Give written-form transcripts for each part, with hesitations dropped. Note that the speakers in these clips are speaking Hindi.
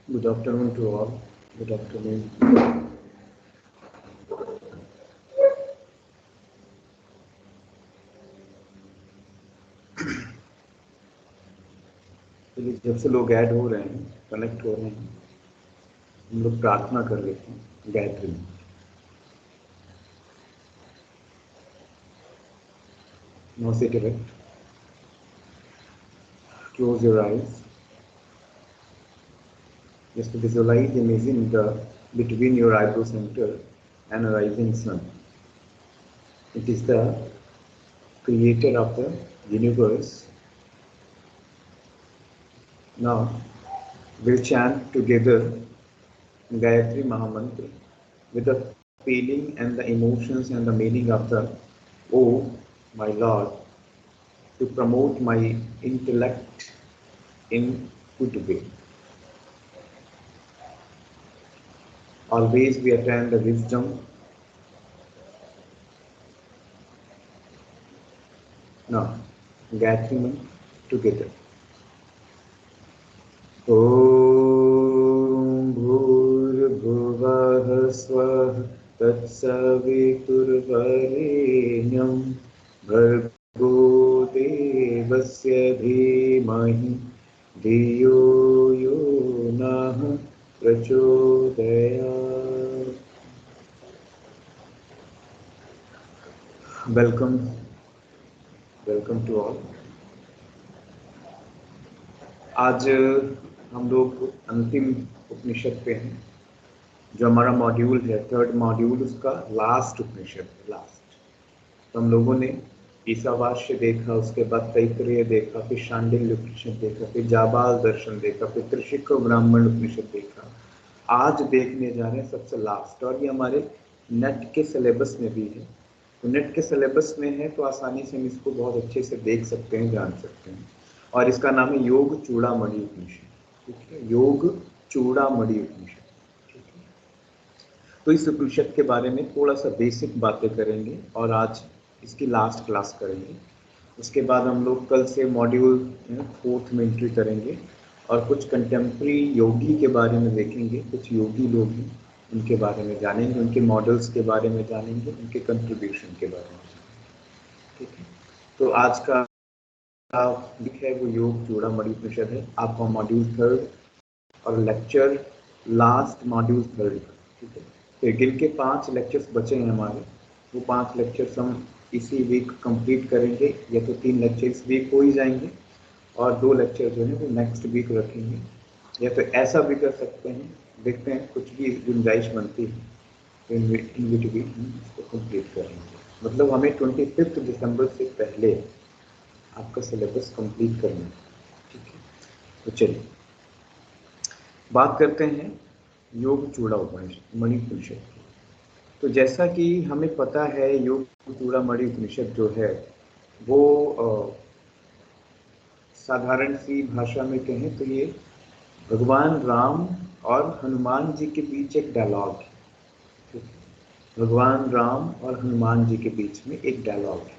Good afternoon to all. Good afternoon. चलिए, जब से लोग ऐड हो रहे हैं, कनेक्ट हो रहे हैं, हम लोग प्रार्थना कर लेते हैं गायत्री में। Now sit erect. Close your eyes. Just visualize imagine between your eyebrow center and a rising sun. It is the creator of the universe. Now we'll chant together Gayatri Mahamantra with the feeling and the emotions and the meaning of the "Oh, my Lord," to promote my intellect in good way. Always we attain the wisdom. Now, Gayatri Mantra together. Om Bhurbhuvah Swah Tatsaviturvarenyam Bhargo Devasya Dhimahi Dhiyo Yo Nah Prachodayat. Welcome to all. आज हम लोग अंतिम उपनिषद पे हैं, जो हमारा मॉड्यूल है, थर्ड मॉड्यूल, उसका लास्ट उपनिषद है, लास्ट। तो हम लोगों ने ईशावास्य देखा, उसके बाद तैत्तिरीय देखा, फिर शांडिल्य उपनिषद देखा, फिर जाबाल दर्शन देखा, फिर त्रिशिक ब्राह्मण उपनिषद देखा। आज देखने जा रहे हैं सबसे लास्ट, और ये हमारे नेट के सिलेबस में भी है। तो नेट के सिलेबस में है तो आसानी से हम इसको बहुत अच्छे से देख सकते हैं, जान सकते हैं। और इसका नाम है योग चूड़ामणि उपनिषद। ठीक है, योग चूड़ामणि उपनिषद। ठीक है, तो इस उपनिषद के बारे में थोड़ा सा बेसिक बातें करेंगे और आज इसकी लास्ट क्लास करेंगे। उसके बाद हम लोग कल से मॉड्यूल 4th में एंट्री करेंगे और कुछ कंटेम्प्रेरी योगी के बारे में देखेंगे। कुछ योगी लोग हैं, उनके बारे में जानेंगे, उनके मॉडल्स के बारे में जानेंगे, उनके कंट्रीब्यूशन के बारे में जानेंगे। ठीक है, तो आज का है वो योग चूड़ामणि उपनिषद है। आपका मॉड्यूल 3rd और लेक्चर लास्ट मॉड्यूल 3rd। ठीक है, तो गिन के 5 लेक्चर्स बचे हैं हमारे। वो 5 लेक्चर्स हम इसी वीक कंप्लीट करेंगे, या तो 3 लेक्चर इस वीक हो ही जाएंगे और 2 लेक्चर जो है वो नेक्स्ट वीक रखेंगे, या तो ऐसा भी कर सकते हैं, देखते हैं कुछ भी गुंजाइश बनती है तो इन बिटवीन हम इसको कंप्लीट करेंगे। मतलब हमें 25 दिसंबर से पहले आपका सिलेबस कंप्लीट करना है। ठीक है, तो चलिए बात करते हैं योग चूड़ामणि उपनिषद की। तो जैसा कि हमें पता है, योग चूड़ामणि उपनिषद जो है वो साधारण सी भाषा में कहें तो ये भगवान राम और हनुमान जी के बीच एक डायलॉग है। ठीक है, भगवान राम और हनुमान जी के बीच में एक डायलॉग है।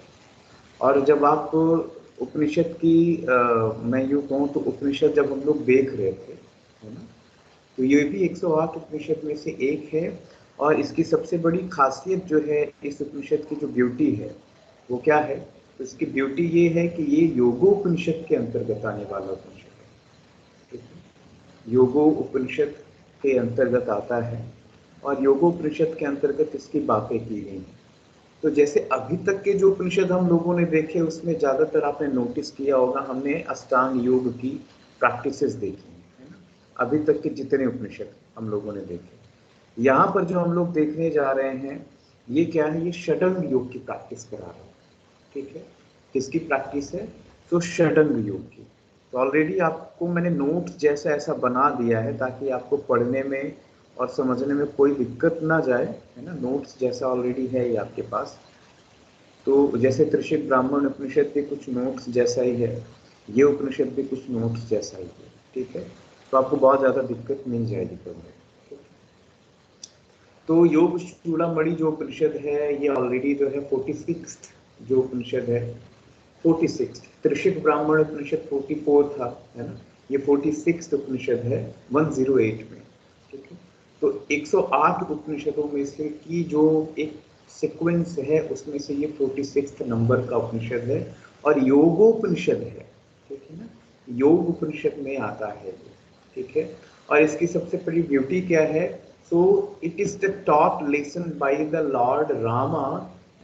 और जब आप उपनिषद की मैं यूँ कहूँ तो उपनिषद जब हम लोग देख रहे थे, है ना, तो ये भी 108 उपनिषद में से एक है। और इसकी सबसे बड़ी खासियत जो है, इस उपनिषद की जो ब्यूटी है वो क्या है, तो इसकी ब्यूटी ये है कि ये योगोपनिषद के अंतर्गत आने वाला उपनिषद है। ठीक है, योगोपनिषद के अंतर्गत आता है और योगोपनिषद के अंतर्गत इसकी बातें की गई हैं। तो जैसे अभी तक के जो उपनिषद हम लोगों ने देखे, उसमें ज़्यादातर आपने नोटिस किया होगा, हमने अष्टांग योग की प्रैक्टिसेस देखी है ना, अभी तक के जितने उपनिषद हम लोगों ने देखे। यहाँ पर जो हम लोग देखने जा रहे हैं, ये क्या है, ये षडंग योग की प्रैक्टिस करा रहे हैं। ठीक है, किसकी प्रैक्टिस है, तो षडंग योग की। तो ऑलरेडी आपको मैंने नोट जैसा ऐसा बना दिया है ताकि आपको पढ़ने में और समझने में कोई दिक्कत ना जाए, है ना। नोट्स जैसा ऑलरेडी है ये आपके पास। तो जैसे त्रिशिक ब्राह्मण उपनिषद भी कुछ नोट्स जैसा ही है, ये उपनिषद भी कुछ नोट्स जैसा ही है। ठीक है, तो आपको बहुत ज़्यादा दिक्कत नहीं जाएगी पढ़ने। तो योग चूड़ामणि जो उपनिषद है, ये ऑलरेडी जो है 46th जो उपनिषद है, 46th। त्रिशिक ब्राह्मण उपनिषद 44 था, है ना। ये 46 उपनिषद है 108 में, ठीक है। तो 108 उपनिषदों में से की जो एक सीक्वेंस है उसमें से ये 46 नंबर का उपनिषद है और योगोपनिषद है, ठीक है ना, योग उपनिषद में आता है ये, ठीक है। और इसकी सबसे बड़ी ब्यूटी क्या है, so it is the top lesson by the lord Rama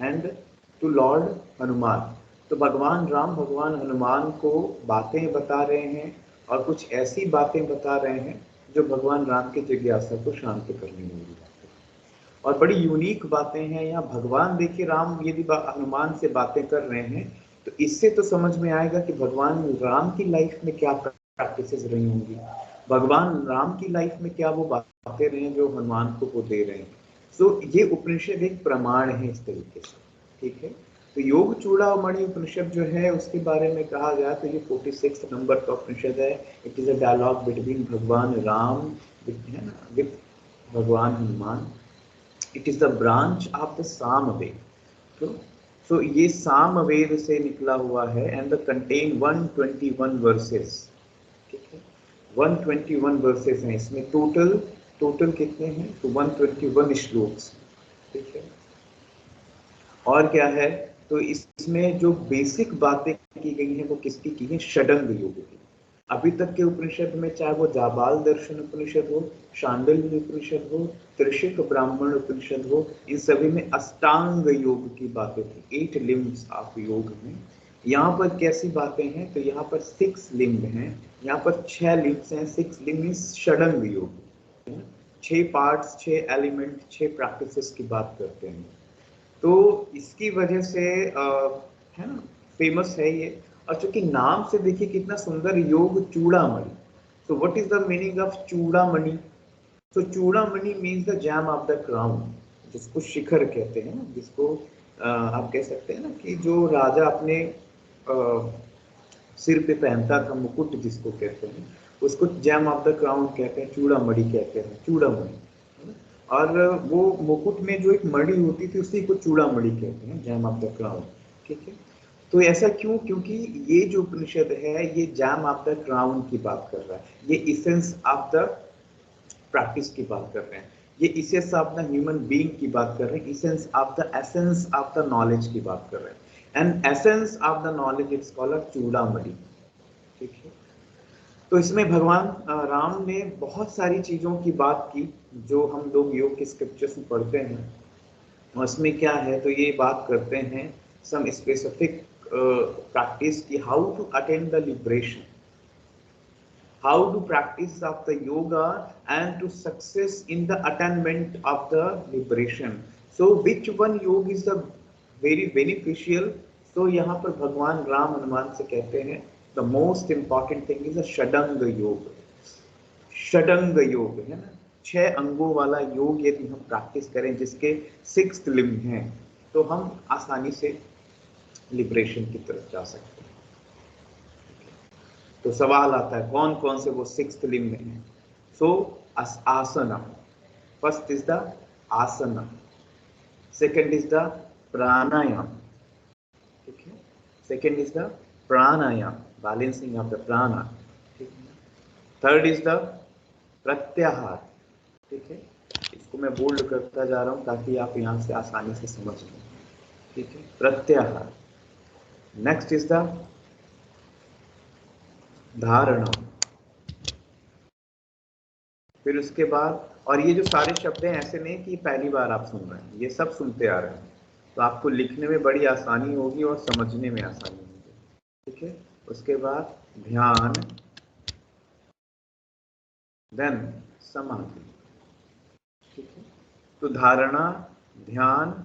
and to lord Hanuman. तो भगवान राम भगवान हनुमान को बातें बता रहे हैं और कुछ ऐसी बातें बता रहे हैं जो भगवान राम की जिज्ञासा को शांत करने वाली बातें, और बड़ी यूनिक बातें हैं। यहाँ भगवान देखिए, राम यदि हनुमान से बातें कर रहे हैं तो इससे तो समझ में आएगा कि भगवान राम की लाइफ में क्या प्रैक्टिसेस रही होंगी, भगवान राम की लाइफ में क्या वो बातें रहे हैं जो हनुमान को वो दे रहे हैं। सो ये उपनिषद एक प्रमाण है इस तरीके से, ठीक है। तो योग चूड़ामणि उपनिषद जो है उसके बारे में कहा गया तो ये 46 नंबर का उपनिषद है। It is a dialogue between Bhagwan Ram with Bhagwan Hanuman. It is the branch of the Samaveda. तो ये सामवेद से निकला हुआ है एंड द कंटेन 121 वर्सेस, ठीक है। 121 वर्सेस हैं इसमें, टोटल कितने हैं तो 121 श्लोक्स, ठीक है। और क्या है तो इसमें जो बेसिक बातें की गई हैं वो किसकी की है, षडंग योग की। अभी तक के उपनिषद में चाहे वो जाबाल दर्शन उपनिषद हो, शांडिल्य उपनिषद हो, त्रिशिक ब्राह्मण उपनिषद हो, इन सभी में अष्टांग योग की बातें थी, 8 लिम्स ऑफ योग में। यहाँ पर कैसी बातें हैं तो यहाँ पर 6 लिंग हैं, यहाँ पर 6 लिम्स हैं। 6 लिंग मीन्स षडंग योग, 6 पार्ट्स, 6 एलिमेंट, 6 प्रैक्टिसेस की बात करते हैं। तो इसकी वजह से है ना फेमस है ये। और चूंकि नाम से देखिए कितना सुंदर, Yoga Chudamani. So what is the meaning of Chudamani? तो Chudamani means the gem of the crown, जिसको शिखर कहते हैं ना, जिसको आप कह सकते हैं ना कि जो राजा अपने सिर पे पहनता था, मुकुट जिसको कहते हैं, उसको जैम ऑफ द क्राउन कहते हैं, चूड़ामणि कहते हैं, चूड़ामणि। और वो मुकुट में जो एक मणि होती थी उसी को चूड़ामणि कहते हैं, जैम ऑफ द क्राउन, ठीक है। तो ऐसा क्यों? क्योंकि ये जो उपनिषद है ये जैम ऑफ द क्राउन की बात कर रहा है, ये इसेंस ऑफ द प्रैक्टिस की बात कर रहे हैं, ये essence of the human being की बात कर रहे हैं, essence of the essence of the knowledge की बात कर रहे हैं। And essence of the knowledge it's called Chudamani, ठीक है। तो इसमें भगवान राम ने बहुत सारी चीजों की बात की जो हम लोग योग के स्क्रिप्चर्स में पढ़ते हैं। उसमें क्या है तो ये बात करते हैं सम स्पेसिफिक प्रैक्टिस की, how to attain the liberation, how to practice of the yoga and to success in the attainment of the liberation. So which one yoga is the very beneficial? So यहाँ पर भगवान राम हनुमान से कहते हैं the most important thing is a षडंग योग। षडंग योग है ना, 6 अंगों वाला योग यदि हम प्रैक्टिस करें जिसके 6 लिम्ब हैं तो हम आसानी से लिबरेशन की तरफ जा सकते हैं। तो सवाल आता है कौन कौन से वो 6 लिंग हैं। So asana, first is the asana, second is the pranayama, ठीक है, second is the pranayama, balancing of the prana, ठीक है। थर्ड इज द प्रत्याहार, ठीक है, इसको मैं बोल्ड करता जा रहा हूं ताकि आप यहां से आसानी से समझ लें, ठीक है, प्रत्याहार। नेक्स्ट इज द धारणा, फिर उसके बाद, और ये जो सारे शब्द हैं ऐसे नहीं कि पहली बार आप सुन रहे हैं, ये सब सुनते आ रहे हैं, तो आपको लिखने में बड़ी आसानी होगी और समझने में आसानी होगी, ठीक है। उसके बाद ध्यान, देन समाधि, ठीक है। तो धारणा, ध्यान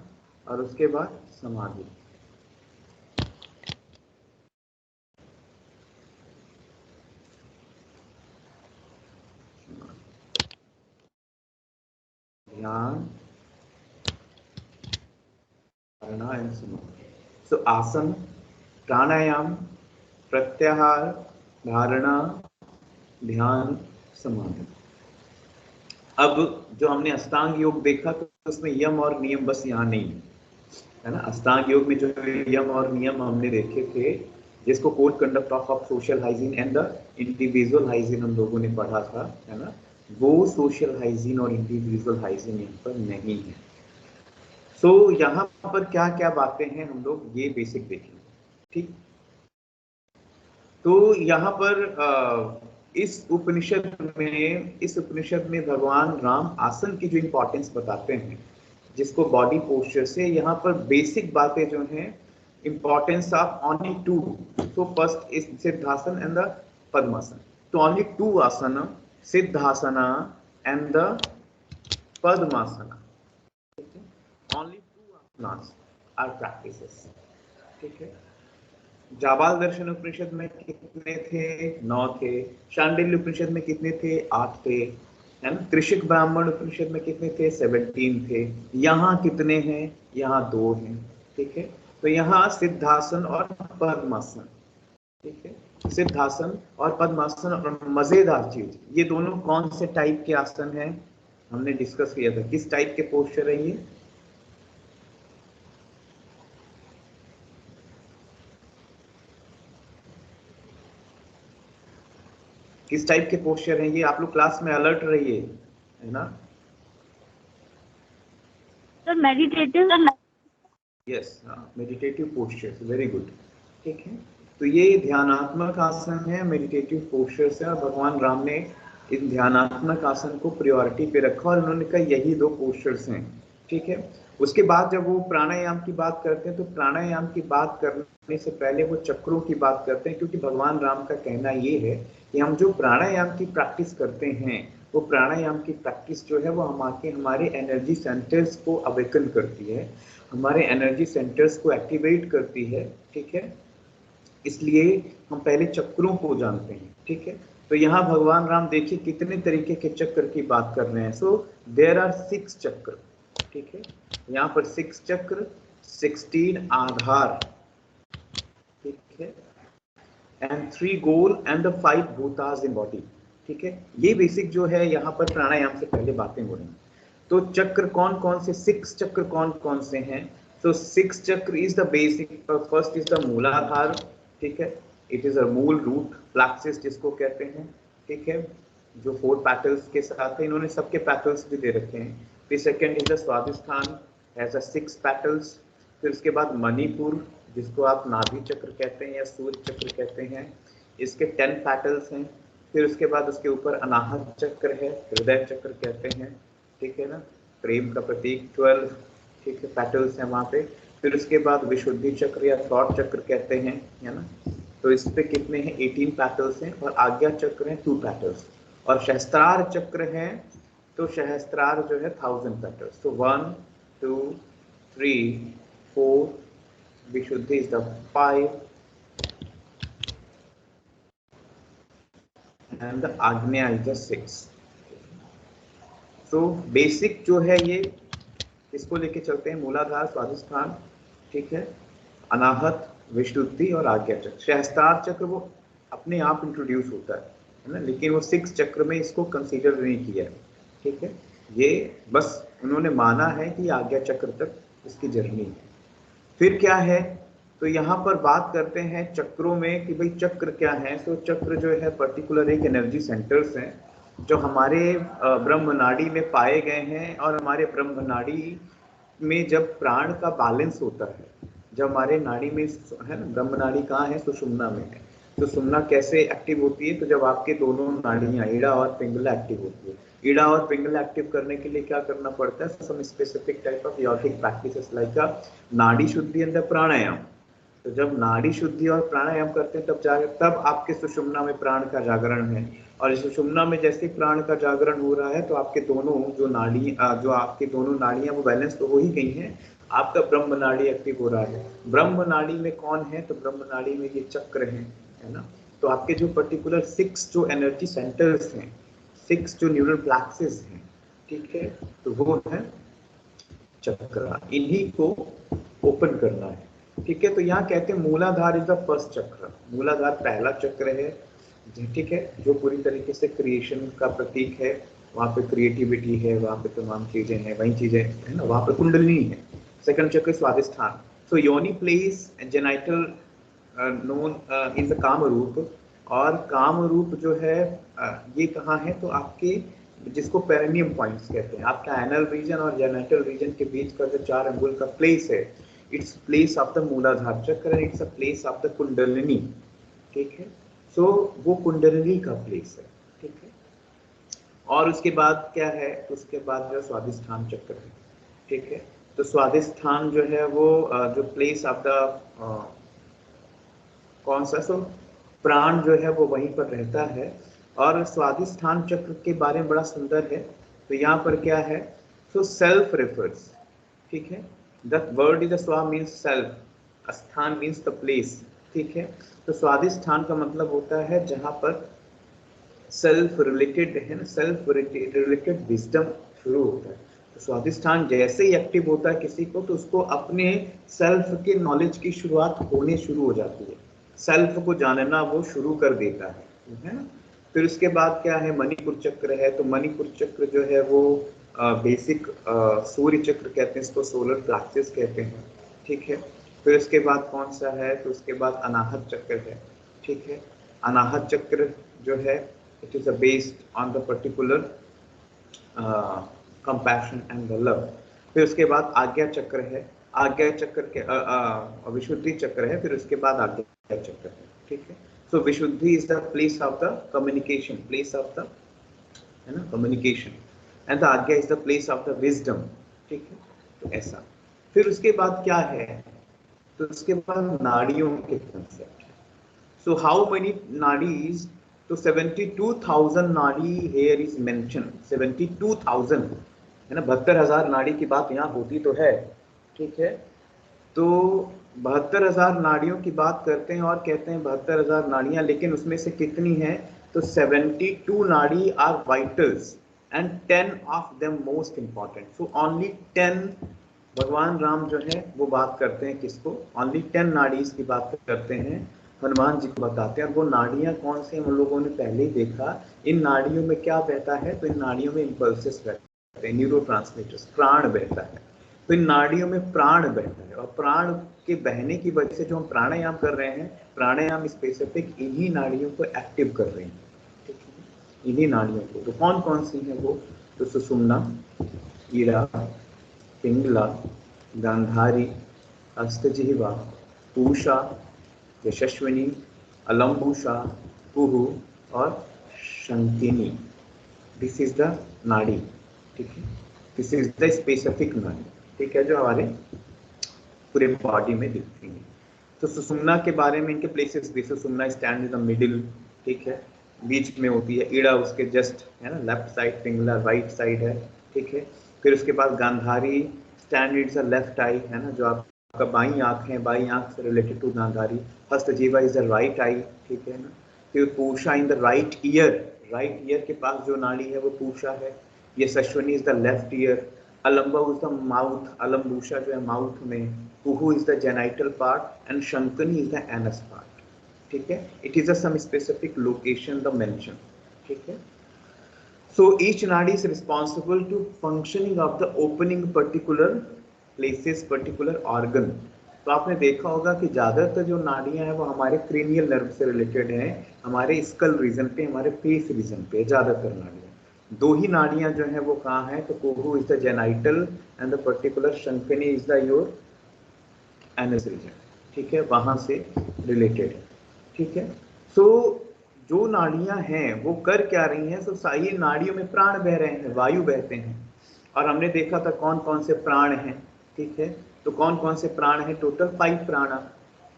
और उसके बाद समाधि। ध्यान, धारणा एंड समाधि। सो आसन, प्राणायाम, प्रत्याहार, धारणा, ध्यान, समाधि। अब जो हमने अष्टांग योग देखा तो उसमें यम और नियम बस यहाँ नहीं है ना। अष्टांग योग में जो यम और नियम हमने देखे थे, जिसको code conduct of social hygiene and the individual hygiene हम लोगों ने पढ़ा था, है ना, वो सोशल हाइजीन और इंडिविजुअल हाइजीन यहाँ पर नहीं है। सो यहाँ पर क्या क्या बातें हैं हम लोग ये बेसिक देखेंगे, ठीक। तो यहाँ पर इस उपनिषद में भगवान राम आसन की जो इंपॉर्टेंस बताते हैं, जिसको बॉडी पोस्चर से, यहाँ पर बेसिक बातें जो हैं, इंपॉर्टेंस ऑफ ओनली टू, तो first is Siddhasana and the Padmasana. तो only two asana, Siddhasana and the Padmasana, only two asanas are practices, ठीक है। जाबाल दर्शन उपनिषद में कितने थे? 9 थे। शांडिल्य उपनिषद में कितने थे? 8 थे, है ना। त्रिशिक ब्राह्मण उपनिषद में कितने थे? 17 थे। यहाँ कितने हैं? यहाँ 2 हैं, ठीक है। तो यहाँ सिद्धासन और पद्मासन, ठीक है। सिद्धासन और पद्मासन, और मजेदार चीज, ये दोनों कौन से टाइप के आसन हैं हमने डिस्कस किया था, किस टाइप के पोस्चर है ये? किस टाइप के पोस्चर हैं ये? आप लोग क्लास में अलर्ट रहिए, है ना। Sir meditative. Yes, meditative postures, very good, ठीक है। तो ये ध्यानात्मक आसन है, मेडिटेटिव पोस्चर्स है, और भगवान राम ने इन ध्यानात्मक आसन को प्रायोरिटी पे रखा और उन्होंने कहा यही 2 पोस्चर्स हैं, ठीक है। उसके बाद जब वो प्राणायाम की बात करते हैं, तो प्राणायाम की बात करने से पहले वो चक्रों की बात करते हैं, क्योंकि भगवान राम का कहना ये है कि हम जो प्राणायाम की प्रैक्टिस करते हैं, वो प्राणायाम की प्रैक्टिस जो है वो हमारे एनर्जी सेंटर्स को अवेकन करती है, हमारे एनर्जी सेंटर्स को एक्टिवेट करती है, ठीक है। इसलिए हम पहले चक्रों को जानते हैं, ठीक है। तो यहाँ भगवान राम देखिए कितने तरीके के चक्र की बात कर रहे हैं। सो देयर आर 6 चक्र, ठीक है। यहाँ पर 6 चक्र, 16 आधार, ठीक है, and 3 goal and the 5 bhutas in body, ठीक है। ये बेसिक जो है यहाँ पर प्राणायाम से पहले बातें हो रही हैं। तो चक्र कौन कौन से, 6 चक्र कौन कौन से हैं? तो 6 चक्र is the basic, first is the मूलाधार, ठीक है। इट इज अ मूल रूट प्लैक्सिस जिसको कहते हैं, ठीक है, जो 4 पेटल्स के साथ है। इन्होंने सबके पेटल्स भी दे रखे हैं। फिर second is the Swadhisthana, has a 6 petals. फिर उसके बाद मणिपुर, जिसको आप नाभि चक्र कहते हैं या सूर्य चक्र कहते हैं, इसके 10 पेटल्स हैं। फिर उसके बाद उसके ऊपर अनाहत चक्र है, हृदय चक्र कहते हैं, ठीक है ना, प्रेम का प्रतीक, 12, ठीक है, पेटल्स हैं वहाँ पे। फिर उसके बाद विशुद्धि चक्र या थॉट चक्र कहते हैं, है ना, तो इस पे कितने हैं? 18 पेटल्स हैं। और आज्ञा चक्र है 2 पेटल्स। और सहस्त्रार चक्र है, तो सहस्त्रार जो है 1000 पेटल्स। तो 1 2 3 4, विशुद्धि is the 5 and the Ajna is the 6। तो बेसिक जो है ये इसको लेके चलते हैं, मूलाधार, स्वादिष्ठान, ठीक है, अनाहत, विशुद्धि और आज्ञा चक्र। सहस्त्रार चक्र वो अपने आप इंट्रोड्यूस होता है ना, लेकिन वो 6 चक्र में इसको कंसीडर नहीं किया है, ठीक है। ये बस उन्होंने माना है कि आज्ञा चक्र तक इसकी जर्नी है। फिर क्या है? तो यहाँ पर बात करते हैं चक्रों में कि भाई चक्र क्या है। तो चक्र जो है पर्टिकुलर एक एनर्जी सेंटर्स हैं जो हमारे ब्रह्म नाड़ी में पाए गए हैं। और हमारे ब्रह्म नाड़ी में जब प्राण का बैलेंस होता है, जब हमारे नाड़ी में है ना, ब्रह्म नाड़ी कहाँ है? सुषुम्ना में है। तो सुषुम्ना कैसे एक्टिव होती है? तो जब आपके दोनों नाड़ियाँ ईड़ा और पिंगला एक्टिव होती है। ईड़ा और पिंगला एक्टिव करने के लिए क्या करना पड़ता है? Some specific type of yogic practices like nadi shuddhi and प्राणायाम। तो जब नाड़ी शुद्धि और प्राणायाम करते हैं तब आपके सुषुम्ना में प्राण का जागरण है। और सुषुम्ना में जैसे प्राण का जागरण हो रहा है तो आपके दोनों जो आपकी दोनों नाड़ियां वो बैलेंस तो हो ही गई हैं। आपका ब्रह्म नाड़ी एक्टिव हो रहा है। ब्रह्म नाड़ी में कौन है? तो ब्रह्म नाड़ी में ये चक्र है ना। तो आपके जो पर्टिकुलर 6 जो एनर्जी सेंटर्स हैं, 6 जो न्यूरल प्लेक्सेस हैं, ठीक है, तो वो है चक्र। इन्हीं को ओपन करना है, ठीक है। तो यहाँ कहते हैं मूलाधार इज द फर्स्ट चक्र। मूलाधार पहला चक्र है, ठीक है, जो पूरी तरीके से क्रिएशन का प्रतीक है। वहाँ पे क्रिएटिविटी है, वहाँ पे तमाम चीजें हैं, वही चीजें है ना, वहाँ पे कुंडलिनी है। सेकंड चक्र स्वादिष्ठान। सो योनि place genital known in the काम रूप। और काम रूप जो है ये कहाँ है, तो आपके जिसको पेरिनियम पॉइंट्स कहते हैं, आपका एनल रीजन और जेनिटल रीजन के बीच का जो 4 अंगुल का प्लेस है, इट्स प्लेस ऑफ द मूलाधार चक्र, it's a place of the kundalini. ठीक है, सो वो कुंडलिनी का प्लेस है। ठीक है, और उसके बाद क्या है, तो उसके बाद जो स्वादिष्ठान चक्र है। ठीक है, तो स्वादिष्ठान जो है वो जो प्लेस ऑफ द कौन सा, सो प्राण जो है वो वहीं पर रहता है। और स्वादिष्ठान चक्र के बारे में बड़ा सुंदर है। तो यहाँ पर क्या है, सो सेल्फ रेफर्स। ठीक है, द वर्ड इज स्वा मीन्स सेल्फ, स्थान मीन्स द प्लेस। ठीक है, तो स्वादिष्ठान का मतलब होता है जहाँ पर सेल्फ रिलेटेड है ना, सेल्फ रिलेटेड विजडम शुरू होता है। तो स्वादिष्ठान जैसे ही एक्टिव होता है किसी को, तो उसको अपने सेल्फ के नॉलेज की शुरुआत होने शुरू हो जाती है, सेल्फ को जानना वो शुरू कर देता है ना। फिर उसके बाद क्या है, मणिपुर चक्र है। तो मणिपुर चक्र जो है वो बेसिक सूर्य चक्र कहते हैं इसको, सोलर प्लेक्सस कहते हैं। ठीक है, फिर उसके बाद कौन सा है, तो उसके बाद अनाहत चक्र है। ठीक है, अनाहत चक्र जो है, it is based on the particular compassion and the love। फिर उसके बाद आज्ञा चक्र है, आज्ञा चक्र के विशुद्धि चक्र है, फिर उसके बाद आज्ञा चक्र है। ठीक है, so Vishuddhi is the place of the communication, place of the है ना communication, and the Ajna is the place of the wisdom. ठीक है, तो ऐसा। फिर उसके बाद क्या है, तो उसके बाद नाड़ियों के concept. So how many nadis? तो 72,000 नाड़ी here is mentioned, 72,000 है ना, 72,000 नाड़ी की बात यहाँ होती तो है। ठीक है, तो 72,000 नाड़ियों की बात करते हैं और कहते हैं 72,000 नाड़ियाँ, लेकिन उसमें से कितनी हैं, तो 72 nadi are vitals and 10 of them most important. So only 10 Bhagwan Ram जो है वो बात करते हैं किसको, ओनली 10 नाड़ीज की बात करते हैं, हनुमान जी को बताते हैं। और वो नाड़ियाँ कौन सी, हम लोगों ने पहले ही देखा। इन नाड़ियों में क्या बहता है, तो इन नाड़ियों में इम्पल्सेस बहते हैं, न्यूरोट्रांसमीटर्स, प्राण बहता है। तो इन नाड़ियों में प्राण बहता है, और प्राण के बहने की वजह से जो हम प्राणायाम कर रहे हैं, प्राणायाम स्पेसिफिक इन्हीं नाड़ियों को एक्टिव कर रहे हैं। ठीक है, इन्हीं नाड़ियों को। तो कौन कौन सी है वो, तो सुषुम्ना, ईड़ा, पिंगला, गांधारी, हस्तजिह्वा, पूषा, यशस्विनी, अलम्बुषा, कुहु और शंकिनी। दिस इज द नाड़ी। ठीक है, दिस इज द स्पेसिफिक नाड़ी। ठीक है, जो हमारे पूरे बॉडी में दिखती है। तो सुषुम्ना के बारे में इनके प्लेसेस भी, सुषुम्ना स्टैंड इन द मिडिल। ठीक है, बीच में होती है, ईड़ा उसके जस्ट है ना left side, Pingala right side है। ठीक है, फिर उसके बाद Gandhari stand it's a left eye है ना, जो आपका बाई आंख है, बाई आंख से related to Gandhari. Hastajihva is the right eye. ठीक है ना, फिर Pusha in the right ear, right ear के पास जो नाड़ी है वो पूषा है। ये Yashaswini is the left ear. Alamba is the mouth, Alambusha जो है माउथ में। Kuhu is the genital part and Shankhini is the anus part. ठीक है, it is a some specific location the mention. ठीक है, so each nadi is responsible to functioning of the opening particular places, particular organ। तो आपने देखा होगा कि ज्यादातर जो नाड़ियां हैं वो हमारे क्रेनियल नर्व से रिलेटेड हैं, हमारे स्कल रीजन पे, हमारे फेस रीजन पे ज्यादातर नाड़ियां। दो ही नाड़ियां जो है वो कहाँ है, तो Kuhu is the genital and the particular Shankhini is the your anus region. ठीक है, वहां से रिलेटेड है। ठीक है, सो जो नाड़ियां हैं वो कर क्या रही हैं, सो ये नाड़ियों में प्राण बह रहे हैं, वायु बहते हैं। और हमने देखा था कौन कौन से प्राण हैं। ठीक है, तो कौन कौन से प्राण हैं, टोटल 5 प्राणा।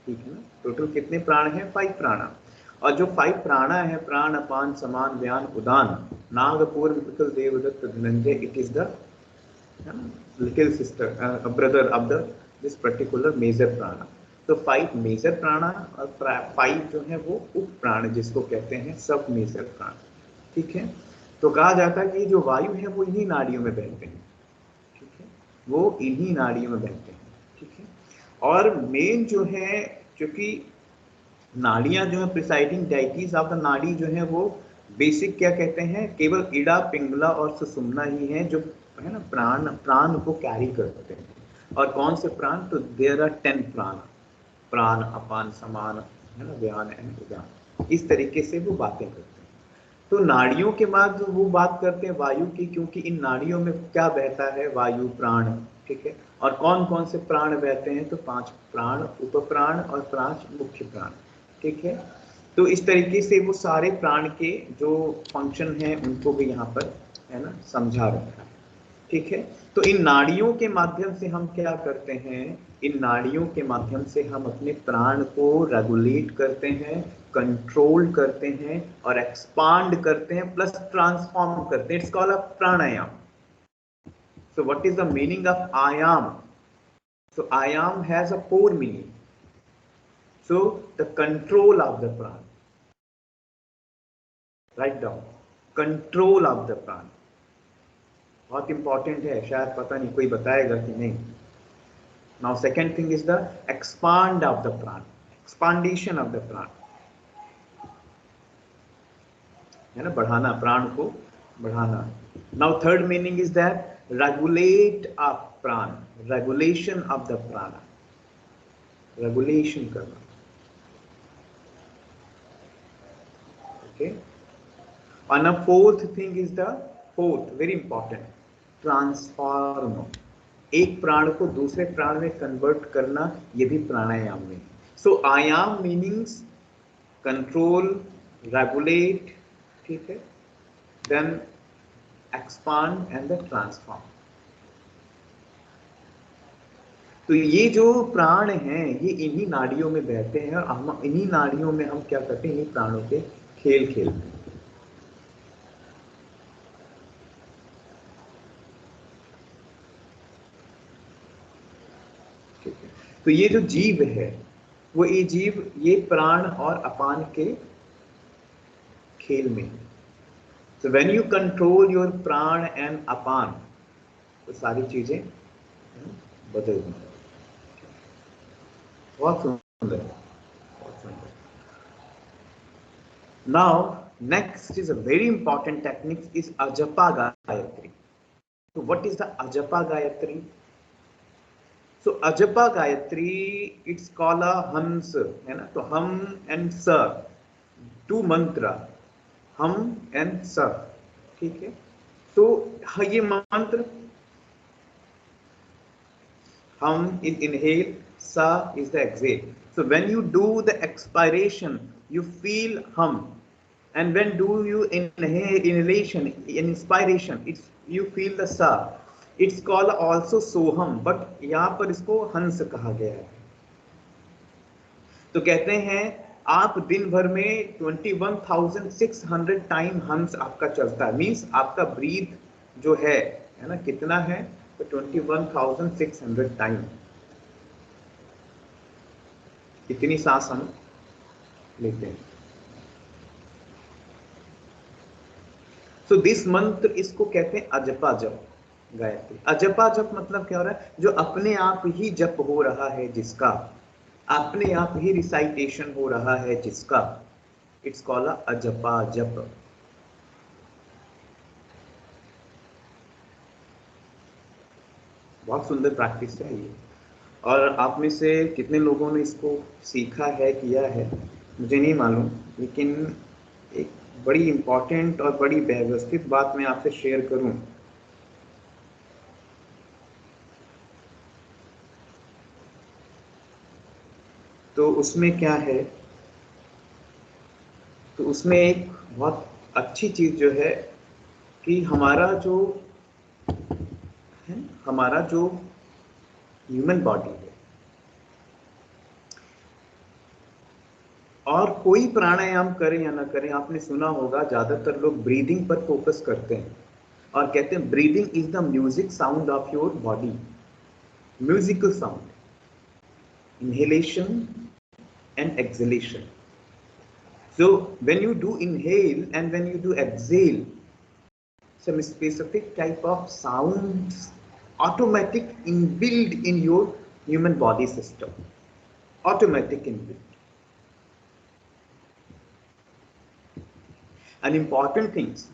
ठीक है ना, टोटल कितने प्राण हैं, 5 प्राणा। और जो 5 प्राणा है, प्राण अपान समान व्यान उदान नागपूर्व विकल Devadatta Dhananjaya, it is the little sister brother of the this particular major prana. तो 5 मेजर प्राणा और 5 जो है वो उप प्राण जिसको कहते हैं सब मेजर प्राण। ठीक है, तो कहा जाता है कि जो वायु है वो इन्हीं नाड़ियों में बहते हैं। ठीक है, वो इन्हीं नाड़ियों में बहते हैं। ठीक है, और मेन जो है, क्योंकि नाड़ियां जो है प्रिसाइडिंग डाइटीज ऑफ द नाड़ी जो है वो बेसिक क्या कहते हैं, केवल ईड़ा, पिंगला और सुषुम्ना ही है जो है ना प्राण को कैरी करते हैं। और कौन से प्राण, तो देयर आर 10 प्राण। प्राण अपान समान, है ना, व्यान एंड उदान, इस तरीके से वो बातें करते हैं। तो नाड़ियों के बाद वो बात करते हैं वायु की, क्योंकि इन नाड़ियों में क्या बहता है, वायु प्राण, ठीक है। और कौन कौन से प्राण बहते हैं, तो 5 प्राण, उपप्राण और 5 मुख्य प्राण, ठीक है। तो इस तरीके से वो सारे प्राण के जो फंक्शन हैं उनको भी यहाँ पर, है ना, समझा रखा है, ठीक है। तो इन नाड़ियों के माध्यम से हम क्या करते हैं, इन नाड़ियों के माध्यम से हम अपने प्राण को रेगुलेट करते हैं, कंट्रोल करते हैं और एक्सपांड करते हैं, प्लस ट्रांसफॉर्म करते हैं। It's called a pranayama. So what is the meaning of ayama? So ayama has a 4 meaning. So the control of the prana, right down, control of the prana बहुत इंपॉर्टेंट है, शायद पता नहीं कोई बताएगा कि नहीं। Now second thing is the expand of the prana, expandation of the prana, है ना, बढ़ाना, प्राण को बढ़ाना। Now third meaning is that regulate of prana, regulation of the prana, regulation करना, okay। And a fourth thing is the fourth very important, transform, एक प्राण को दूसरे प्राण में कन्वर्ट करना, ये भी प्राणायाम में। सो आयाम मीनिंग्स कंट्रोल, रेगुलेट, ठीक है, then expand and the transform. तो ये जो प्राण हैं ये इन्हीं नाड़ियों में बहते हैं, और हम इन्हीं नाड़ियों में हम क्या करते हैं, इन्हीं प्राणों के खेल खेलते हैं। तो ये जो जीव है वो ये जीव, ये प्राण और अपान के खेल में। So when you control your प्राण and अपान, तो सारी चीजें बदल गई। बहुत सुंदर, बहुत सुंदर। Now next is a very important technique is Ajapa Gayatri. So what is the Ajapa Gayatri? So Ajapa Gayatri, it's called a Hams, है ना, तो हम and sa, 2 मंत्र, हम एंड स, ठीक है। तो ये मंत्र, हम is inhale, sa is the exhale. So when you do the expiration you feel hum, and when do you inhale, inhalation, inspiration, it's you feel the sa. It's called also soham, but यहाँ पर इसको हंस कहा गया है। तो कहते हैं आप दिन भर में 21,600 टाइम हंस आपका चलता है, मीन्स आपका ब्रीथ जो है ना, कितना है, तो 21,600 टाइम, इतनी सांस हम लेते हैं। सो दिस मंत्र, इसको कहते हैं अजपा जप गायत्री। अजपा जप मतलब क्या हो रहा है, जो अपने आप ही जप हो रहा है जिसका, अपने आप ही रिसाइटेशन हो रहा है जिसका, इट्स कॉल्ड अजपा जप। बहुत सुंदर प्रैक्टिस है ये, और आप में से कितने लोगों ने इसको सीखा है, किया है, मुझे नहीं मालूम, लेकिन एक बड़ी इंपॉर्टेंट और बड़ी व्यवस्थित बात मैं आपसे शेयर करूं, तो उसमें क्या है, तो उसमें एक बहुत अच्छी चीज जो है कि हमारा जो है, हमारा जो ह्यूमन बॉडी है, और कोई प्राणायाम करें या ना करें, आपने सुना होगा ज्यादातर लोग ब्रीदिंग पर फोकस करते हैं और कहते हैं breathing is the music sound of your body, musical sound, inhalation and exhalation. So when you do inhale and when you do exhale, some specific type of sounds automatic inbuilt in your human body system, automatic inbuilt. And important things,